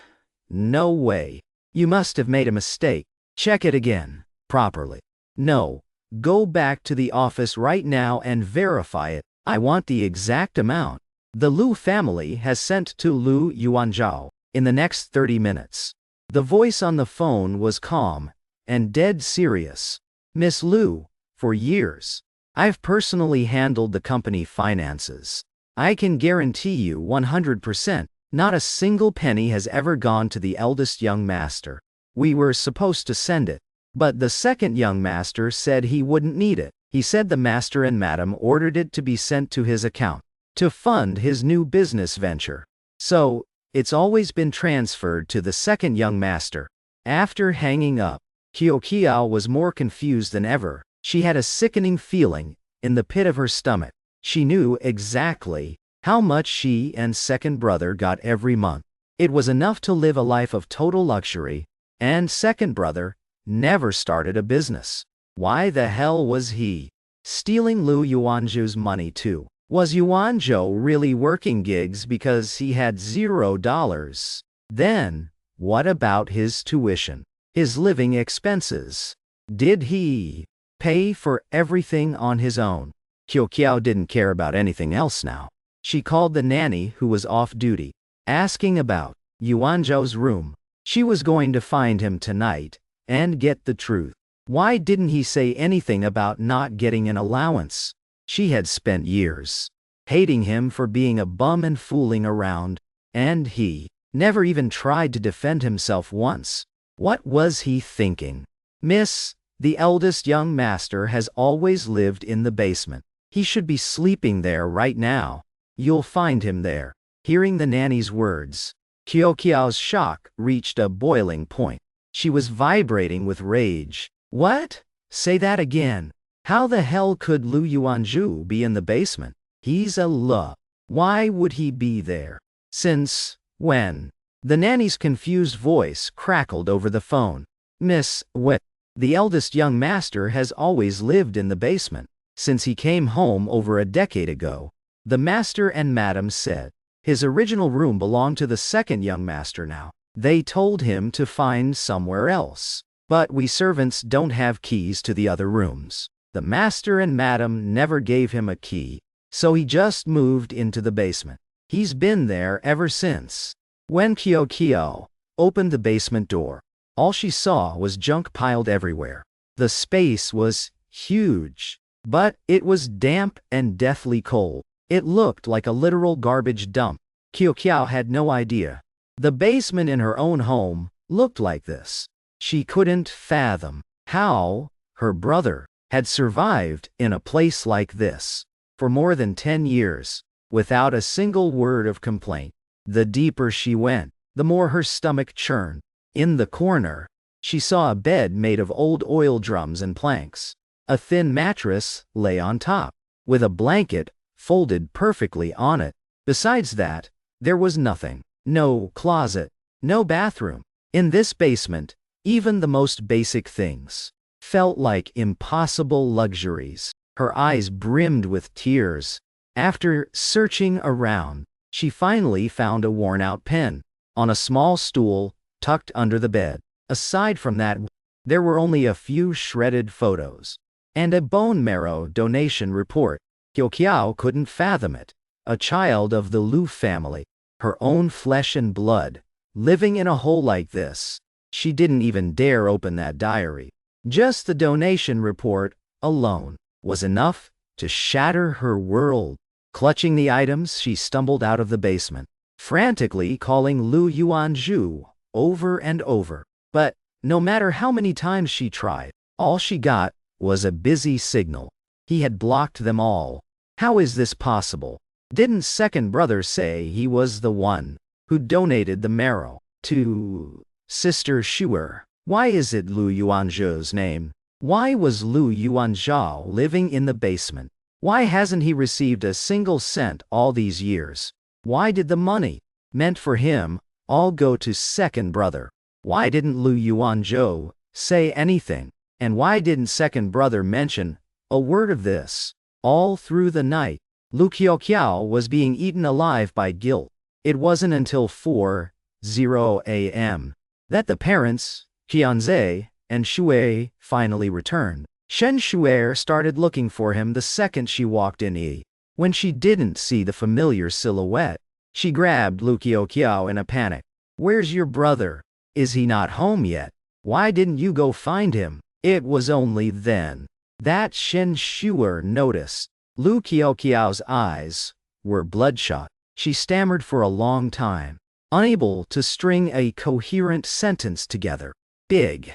No way. You must have made a mistake. Check it again. Properly. No. Go back to the office right now and verify it. I want the exact amount. The Lu family has sent to Lu Yuanzhou in the next 30 minutes. The voice on the phone was calm and dead serious. Miss Lu, for years, I've personally handled the company finances. I can guarantee you 100%, not a single penny has ever gone to the eldest young master. We were supposed to send it, but the second young master said he wouldn't need it. He said the master and madam ordered it to be sent to his account to fund his new business venture. So, it's always been transferred to the second young master. After hanging up, Kyokiao was more confused than ever. She had a sickening feeling in the pit of her stomach. She knew exactly how much she and second brother got every month. It was enough to live a life of total luxury, and second brother never started a business. Why the hell was he stealing Lu Yuanzhou's money too? Was Yuanzhou really working gigs because he had $0? Then, what about his tuition? His living expenses? Did he pay for everything on his own? Kyokiao didn't care about anything else now. She called the nanny who was off duty, asking about Yuanzhou's room. She was going to find him tonight and get the truth. Why didn't he say anything about not getting an allowance? She had spent years hating him for being a bum and fooling around, and he never even tried to defend himself once. What was he thinking? Miss, the eldest young master has always lived in the basement. He should be sleeping there right now. You'll find him there. Hearing the nanny's words, Kyokiao's shock reached a boiling point. She was vibrating with rage. What? Say that again. How the hell could Lu Yuanzhou be in the basement? He's a Lu. Why would he be there? Since when? The nanny's confused voice crackled over the phone. Miss, what? The eldest young master has always lived in the basement. Since he came home over a decade ago, the master and madam said. His original room belonged to the second young master now. They told him to find somewhere else. But we servants don't have keys to the other rooms. The master and madam never gave him a key, so he just moved into the basement. He's been there ever since. When Kyokiao opened the basement door, all she saw was junk piled everywhere. The space was huge, but it was damp and deathly cold. It looked like a literal garbage dump. Kyokiao had no idea the basement in her own home looked like this. She couldn't fathom how her brother had survived in a place like this for more than 10 years, without a single word of complaint. The deeper she went, the more her stomach churned. In the corner, she saw a bed made of old oil drums and planks. A thin mattress lay on top, with a blanket folded perfectly on it. Besides that, there was nothing. No closet, no bathroom. In this basement, even the most basic things felt like impossible luxuries. Her eyes brimmed with tears. After searching around, she finally found a worn-out pen on a small stool tucked under the bed. Aside from that, there were only a few shredded photos and a bone marrow donation report. Kyokiao couldn't fathom it. A child of the Lu family, her own flesh and blood, living in a hole like this. She didn't even dare open that diary. Just the donation report alone was enough to shatter her world. Clutching the items, she stumbled out of the basement, frantically calling Lu Yuanzhou over and over. But no matter how many times she tried, all she got was a busy signal. He had blocked them all. How is this possible? Didn't second brother say he was the one who donated the marrow to Sister Shuer? Why is it Lu Yuanzhou's name? Why was Lu Yuanzhou living in the basement? Why hasn't he received a single cent all these years? Why did the money meant for him all go to second brother? Why didn't Lu Yuanzhou say anything? And why didn't second brother mention a word of this? All through the night, Lu Kyokiao was being eaten alive by guilt. It wasn't until 4:00 a.m. that the parents, Qianze and Shui, finally returned. Shen Shui started looking for him the second she walked in. When she didn't see the familiar silhouette, she grabbed Kyokiao in a panic. "Where's your brother? Is he not home yet? Why didn't you go find him?" It was only then that Shen Shui noticed Kyokiao's eyes were bloodshot. She stammered for a long time, unable to string a coherent sentence together. Big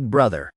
brother.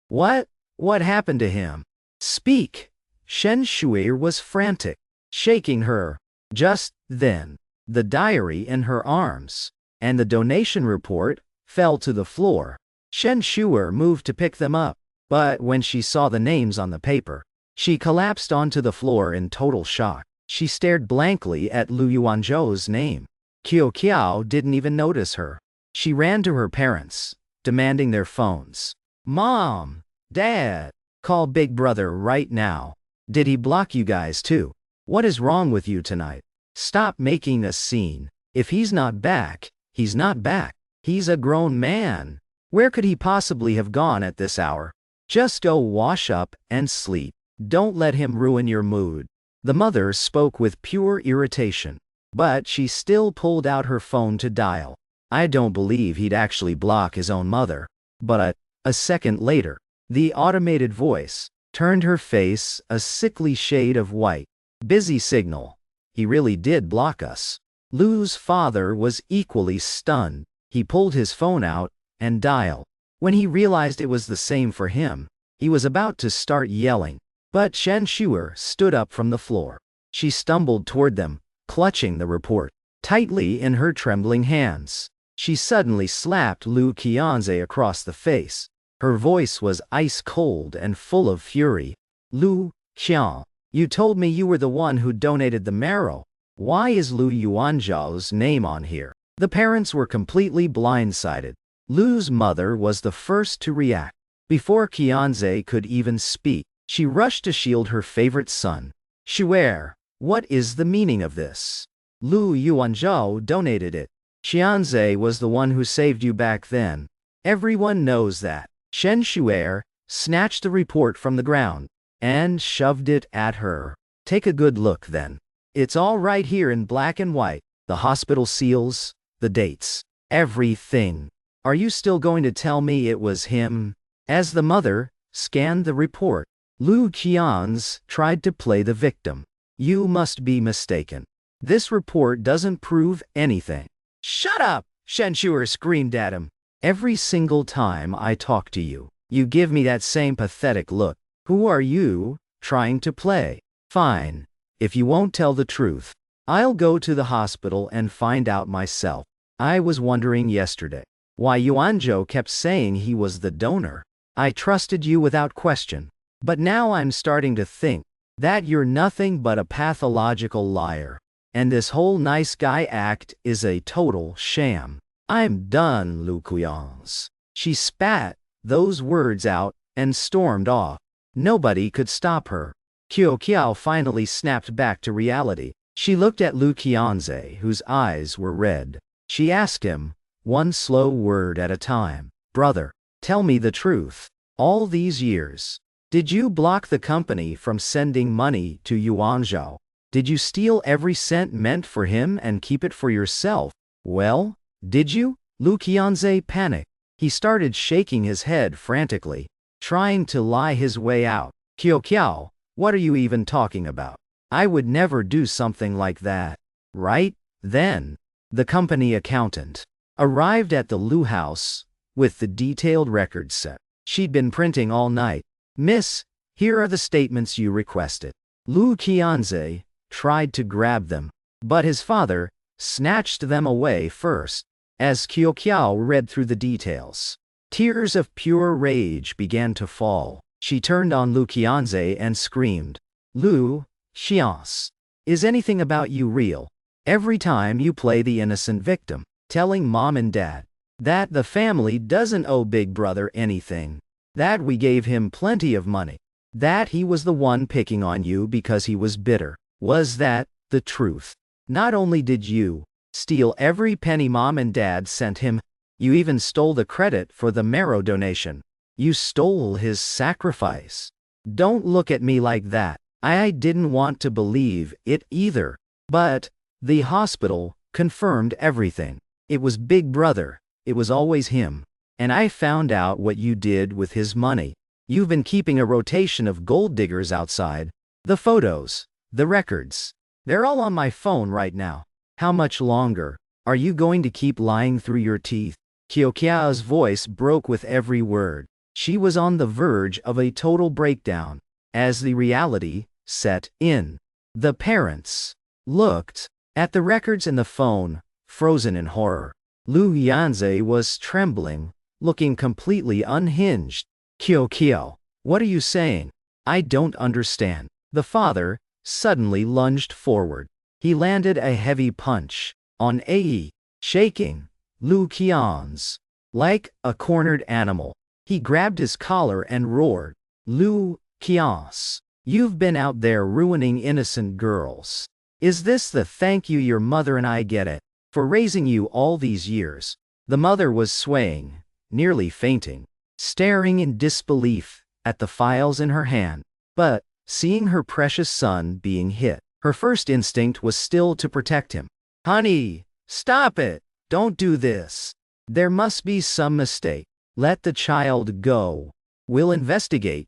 What happened to him? Speak! Shen Shui was frantic, shaking her. Just then, the diary in her arms and the donation report fell to the floor. Shen Shui moved to pick them up, but when she saw the names on the paper, she collapsed onto the floor in total shock. She stared blankly at Yuanzhou's name. Kyokiao didn't even notice her. She ran to her parents, demanding their phones. "Mom! Dad! Call Big Brother right now. Did he block you guys too? What is wrong with you tonight? Stop making a scene. If he's not back, he's not back. He's a grown man. Where could he possibly have gone at this hour? Just go wash up and sleep. Don't let him ruin your mood." The mother spoke with pure irritation, but she still pulled out her phone to dial. I don't believe he'd actually block his own mother. But a second later, the automated voice turned her face a sickly shade of white. "Busy signal. He really did block us." Lu's father was equally stunned. He pulled his phone out and dialed. When he realized it was the same for him, he was about to start yelling. But Shen Shui stood up from the floor. She stumbled toward them, clutching the report tightly in her trembling hands. She suddenly slapped Qianze across the face. Her voice was ice cold and full of fury. "Qian, you told me you were the one who donated the marrow. Why is Yuanzhou's name on here?" The parents were completely blindsided. Lu's mother was the first to react. Before Qianze could even speak, she rushed to shield her favorite son. "Shui, what is the meaning of this? Yuanzhou donated it. Qianze was the one who saved you back then. Everyone knows that." Shen Shui snatched the report from the ground and shoved it at her. "Take a good look then. It's all right here in black and white. The hospital seals, the dates, everything. Are you still going to tell me it was him?" As the mother scanned the report, Qianze tried to play the victim. "You must be mistaken. This report doesn't prove anything." "Shut up!" Shen Shui screamed at him. "Every single time I talk to you, you give me that same pathetic look. Who are you trying to play? Fine. If you won't tell the truth, I'll go to the hospital and find out myself. I was wondering yesterday why Yuanzhou kept saying he was the donor. I trusted you without question. But now I'm starting to think that you're nothing but a pathological liar. And this whole nice guy act is a total sham. I'm done, Qianze." She spat those words out and stormed off. Nobody could stop her. Kyokiao finally snapped back to reality. She looked at Qianze, whose eyes were red. She asked him, one slow word at a time, "Brother, tell me the truth. All these years, did you block the company from sending money to Yuanzhou? Did you steal every cent meant for him and keep it for yourself? Well, did you?" Qianze panicked. He started shaking his head frantically, trying to lie his way out. "Kyokiao, what are you even talking about? I would never do something like that." Right then, the company accountant arrived at the Lu house with the detailed record set she'd been printing all night. "Miss, here are the statements you requested." Qianze tried to grab them, but his father snatched them away first. As Kyokiao read through the details, tears of pure rage began to fall. She turned on Qianze and screamed, "Qianze, is anything about you real? Every time you play the innocent victim, telling mom and dad that the family doesn't owe Big Brother anything, that we gave him plenty of money, that he was the one picking on you because he was bitter. Was that the truth? Not only did you Steal every penny mom and dad sent him. You even stole the credit for the marrow donation. You stole his sacrifice. Don't look at me like that. I didn't want to believe it either. But the hospital confirmed everything. It was Big Brother. It was always him. And I found out what you did with his money. You've been keeping a rotation of gold diggers outside. The photos, the records. They're all on my phone right now. How much longer? Are you going to keep lying through your teeth? Kyokiao's voice broke with every word. She was on the verge of a total breakdown. As the reality set in, the parents looked at the records in the phone, frozen in horror. Yuanzhou was trembling, looking completely unhinged. Kyokiao, what are you saying? I don't understand. The father suddenly lunged forward. He landed a heavy punch on Ae, shaking Kian's like a cornered animal. He grabbed his collar and roared, Kianze, you've been out there ruining innocent girls. Is this the thank you your mother and I get it for raising you all these years? The mother was swaying, nearly fainting, staring in disbelief at the files in her hand. But, seeing her precious son being hit, her first instinct was still to protect him. Honey, stop it! Don't do this. There must be some mistake. Let the child go. We'll investigate.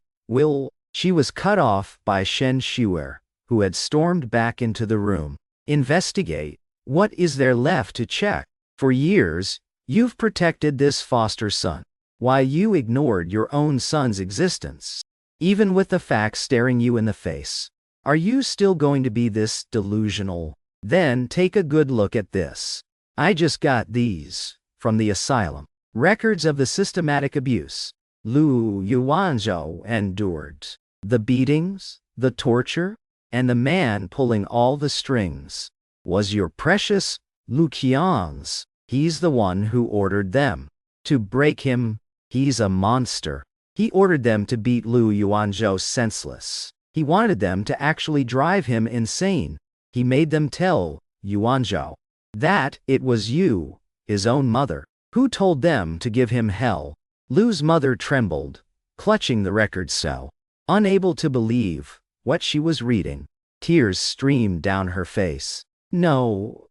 She was cut off by Shen, who had stormed back into the room. Investigate? What is there left to check? For years, you've protected this foster son, while you ignored your own son's existence. Even with the facts staring you in the face. Are you still going to be this delusional? Then take a good look at this. I just got these from the asylum. Records of the systematic abuse Yuanzhou endured. The beatings, the torture, and the man pulling all the strings was your precious Kianze. He's the one who ordered them to break him. He's a monster. He ordered them to beat Yuanzhou senseless. He wanted them to actually drive him insane. He made them tell Yuanzhou that it was you, his own mother, who told them to give him hell. Lu's mother trembled, clutching the record cell, unable to believe what she was reading. Tears streamed down her face. No,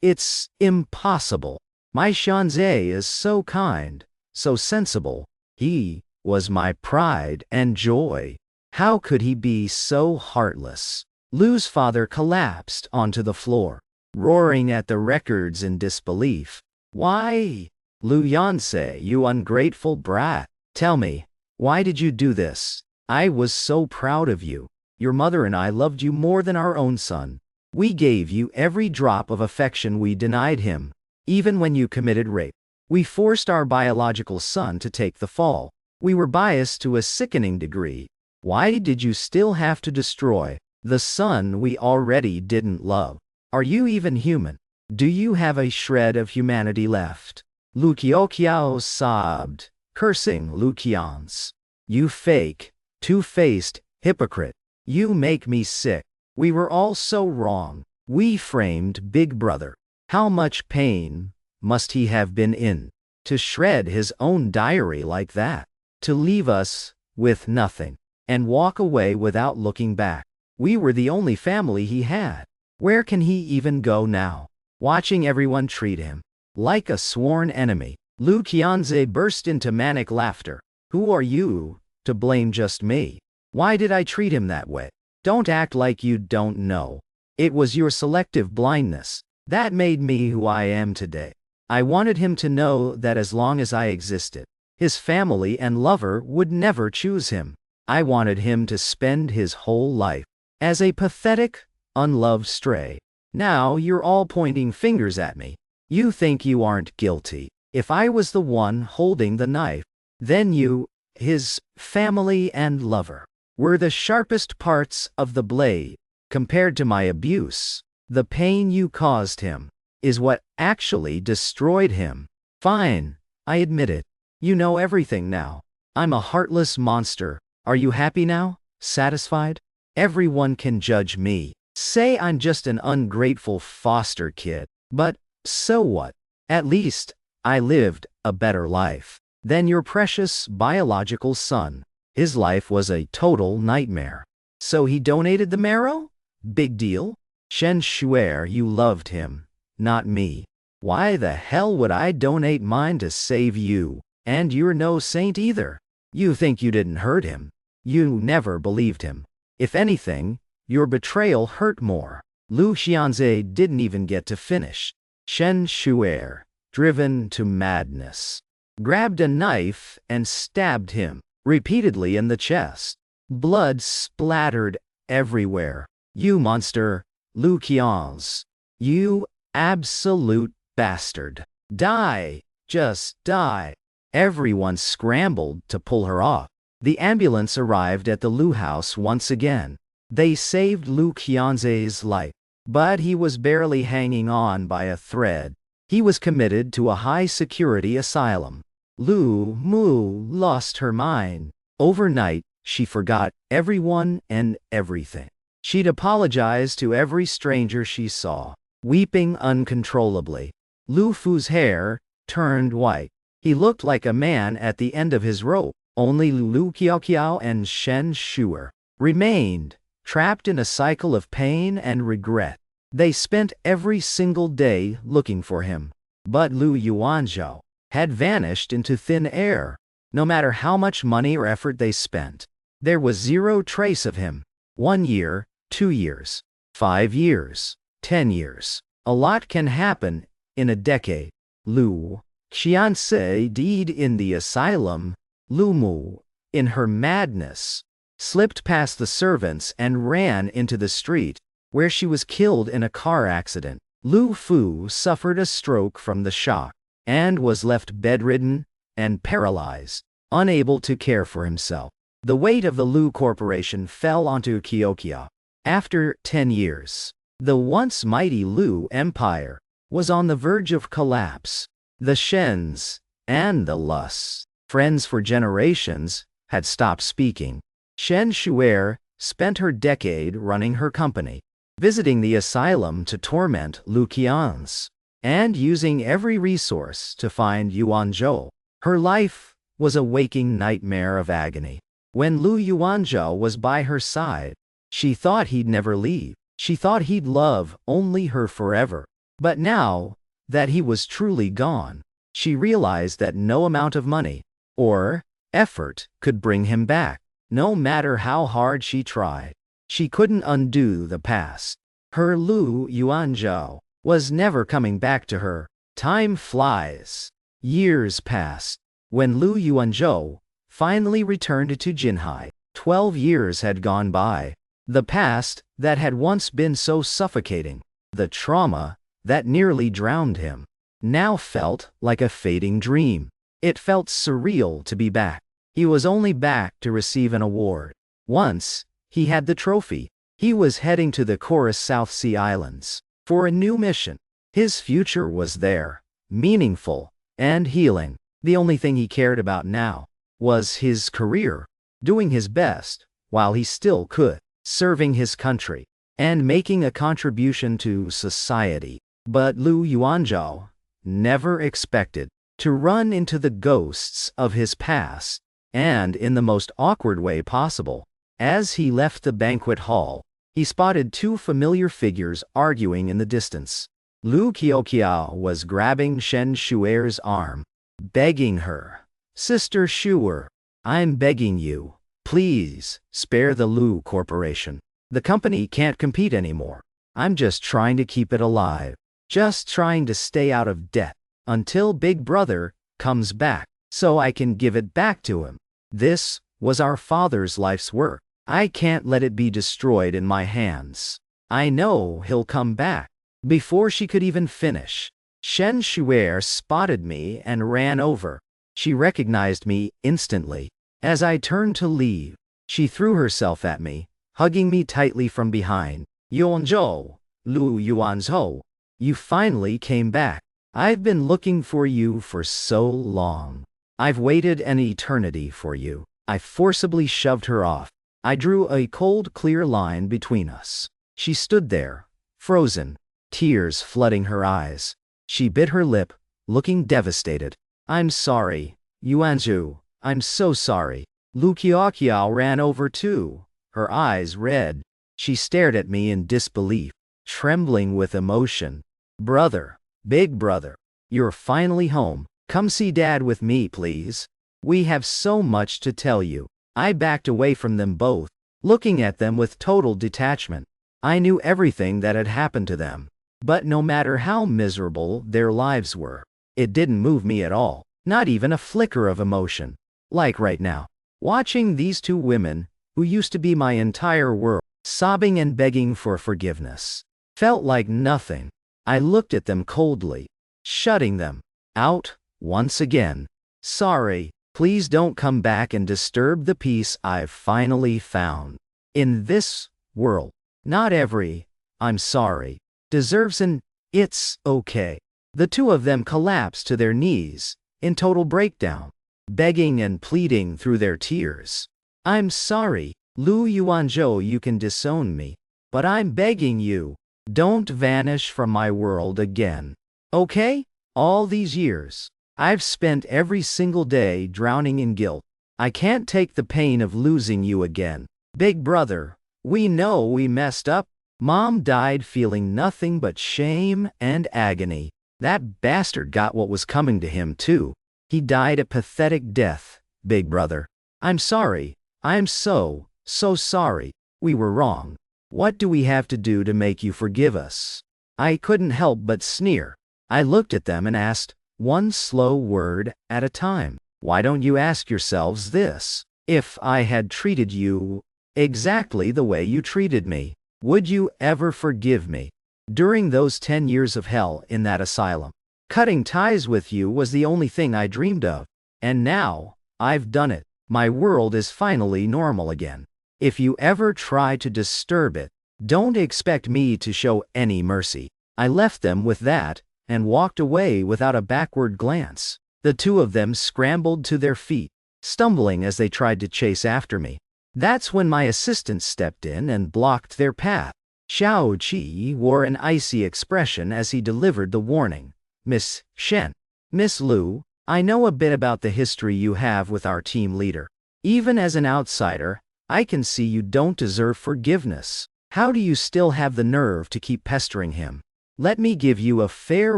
it's impossible. My Qianze is so kind, so sensible. He was my pride and joy. How could he be so heartless? Lu's father collapsed onto the floor, roaring at the records in disbelief. Why? Yuanzhou, you ungrateful brat. Tell me, why did you do this? I was so proud of you. Your mother and I loved you more than our own son. We gave you every drop of affection we denied him. Even when you committed rape, we forced our biological son to take the fall. We were biased to a sickening degree. Why did you still have to destroy the son we already didn't love? Are you even human? Do you have a shred of humanity left? Kyokiao sobbed, cursing Kianze. You fake, two-faced hypocrite. You make me sick. We were all so wrong. We framed Big Brother. How much pain must he have been in to shred his own diary like that? To leave us with nothing and walk away without looking back. We were the only family he had. Where can he even go now? Watching everyone treat him like a sworn enemy, Kianze burst into manic laughter. Who are you to blame just me? Why did I treat him that way? Don't act like you don't know. It was your selective blindness that made me who I am today. I wanted him to know that as long as I existed, his family and lover would never choose him. I wanted him to spend his whole life as a pathetic, unloved stray. Now you're all pointing fingers at me. You think you aren't guilty. If I was the one holding the knife, then you, his family and lover, were the sharpest parts of the blade. Compared to my abuse, the pain you caused him is what actually destroyed him. Fine, I admit it. You know everything now. I'm a heartless monster. Are you happy now? Satisfied? Everyone can judge me. Say I'm just an ungrateful foster kid. But so what? At least, I lived a better life than your precious biological son. His life was a total nightmare. So he donated the marrow? Big deal. Shen swear you loved him, not me. Why the hell would I donate mine to save you? And you're no saint either. You think you didn't hurt him. You never believed him. If anything, your betrayal hurt more. Qianze didn't even get to finish. Shen shuer, driven to madness, grabbed a knife and stabbed him repeatedly in the chest. Blood splattered everywhere. You monster, Qianze. You absolute bastard. Die! Just die! Everyone scrambled to pull her off. The ambulance arrived at the Lu house once again. They saved Qianze's life, but he was barely hanging on by a thread. He was committed to a high-security asylum. Lu Mu lost her mind. Overnight, she forgot everyone and everything. She'd apologize to every stranger she saw, weeping uncontrollably. Lu Fu's hair turned white. He looked like a man at the end of his rope. Only Kyokiao and Shen Shuer remained, trapped in a cycle of pain and regret. They spent every single day looking for him. But Yuanzhou had vanished into thin air. No matter how much money or effort they spent, there was zero trace of him. 1 year, 2 years, 5 years, 10 years. A lot can happen in a decade. Qianze died in the asylum. Lu Mu, in her madness, slipped past the servants and ran into the street, where she was killed in a car accident. Lu Fu suffered a stroke from the shock, and was left bedridden and paralyzed, unable to care for himself. The weight of the Lu Corporation fell onto Kyokiao. After 10 years, the once mighty Lu Empire was on the verge of collapse. The Shens and the Lusts, friends for generations, had stopped speaking. Shen Shuer spent her decade running her company, visiting the asylum to torment Qianze, and using every resource to find Yuanzhou. Her life was a waking nightmare of agony. When Yuanzhou was by her side, she thought he'd never leave. She thought he'd love only her forever. But now that he was truly gone, she realized that no amount of money or effort could bring him back. No matter how hard she tried, she couldn't undo the past. Her Yuanzhou was never coming back to her. Time flies. Years passed. When Yuanzhou finally returned to Jinhai, 12 years had gone by. The past that had once been so suffocating, the trauma that nearly drowned him, now felt like a fading dream. It felt surreal to be back. He was only back to receive an award. Once, he had the trophy. He was heading to the Chorus South Sea Islands for a new mission. His future was there, meaningful and healing. The only thing he cared about now was his career, doing his best while he still could, serving his country and making a contribution to society. But Yuanzhou never expected to run into the ghosts of his past, and in the most awkward way possible. As he left the banquet hall, he spotted 2 familiar figures arguing in the distance. Kyokiao was grabbing Shen Shuer's arm, begging her, "Sister Shuer, I'm begging you, please, spare the Lu Corporation. The company can't compete anymore. I'm just trying to keep it alive. Just trying to stay out of debt until Big Brother comes back, so I can give it back to him. This was our father's life's work. I can't let it be destroyed in my hands. I know he'll come back." Before she could even finish, Shen Shuer spotted me and ran over. She recognized me instantly. As I turned to leave, she threw herself at me, hugging me tightly from behind. "Yuanzhou, Yuanzhou, you finally came back. I've been looking for you for so long. I've waited an eternity for you." I forcibly shoved her off. I drew a cold, clear line between us. She stood there, frozen, tears flooding her eyes. She bit her lip, looking devastated. I'm sorry, Yuanzhou, I'm so sorry. Kyokiao ran over too, her eyes red. She stared at me in disbelief, trembling with emotion. Brother, big brother, you're finally home. Come see Dad with me, please. We have so much to tell you. I backed away from them both, looking at them with total detachment. I knew everything that had happened to them. But no matter how miserable their lives were, it didn't move me at all, not even a flicker of emotion. Like right now, watching these two women, who used to be my entire world, sobbing and begging for forgiveness, felt like nothing. I looked at them coldly, shutting them out once again. Sorry, please don't come back and disturb the peace I've finally found. In this world, not every, I'm sorry, deserves an, it's okay. The two of them collapsed to their knees, in total breakdown, begging and pleading through their tears. I'm sorry, Yuanzhou, you can disown me, but I'm begging you, don't vanish from my world again. Okay? All these years, I've spent every single day drowning in guilt. I can't take the pain of losing you again. Big brother, we know we messed up. Mom died feeling nothing but shame and agony. That bastard got what was coming to him too. He died a pathetic death, big brother. I'm sorry. I'm so sorry. We were wrong. What do we have to do to make you forgive us? I couldn't help but sneer. I looked at them and asked, one slow word at a time. Why don't you ask yourselves this? If I had treated you exactly the way you treated me, would you ever forgive me? During those 10 years of hell in that asylum, cutting ties with you was the only thing I dreamed of. And now, I've done it. My world is finally normal again. If you ever try to disturb it, don't expect me to show any mercy. I left them with that, and walked away without a backward glance. The two of them scrambled to their feet, stumbling as they tried to chase after me. That's when my assistant stepped in and blocked their path. Xiao Qi wore an icy expression as he delivered the warning. Miss Shen, Miss Lu, I know a bit about the history you have with our team leader. Even as an outsider, I can see you don't deserve forgiveness. How do you still have the nerve to keep pestering him? Let me give you a fair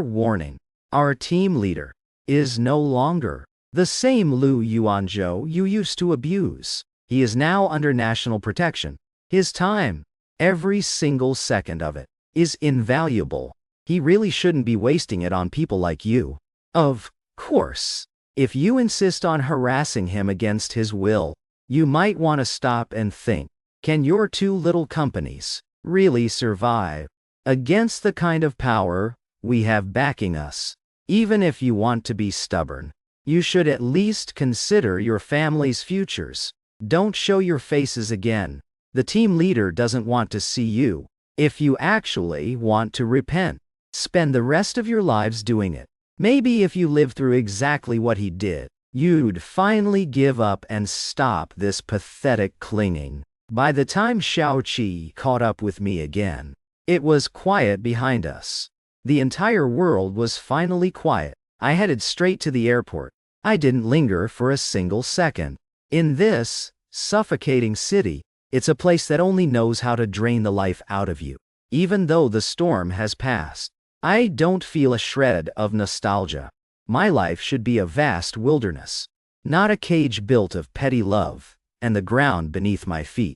warning. Our team leader is no longer the same Yuanzhou you used to abuse. He is now under national protection. His time, every single second of it, is invaluable. He really shouldn't be wasting it on people like you. Of course, if you insist on harassing him against his will, you might want to stop and think, can your two little companies really survive against the kind of power we have backing us? Even if you want to be stubborn, you should at least consider your family's futures. Don't show your faces again. The team leader doesn't want to see you. If you actually want to repent, spend the rest of your lives doing it. Maybe if you live through exactly what he did, you'd finally give up and stop this pathetic clinging. By the time Xiao Qi caught up with me again, it was quiet behind us. The entire world was finally quiet. I headed straight to the airport. I didn't linger for a single second. In this suffocating city, it's a place that only knows how to drain the life out of you. Even though the storm has passed, I don't feel a shred of nostalgia. My life should be a vast wilderness, not a cage built of petty love and the ground beneath my feet.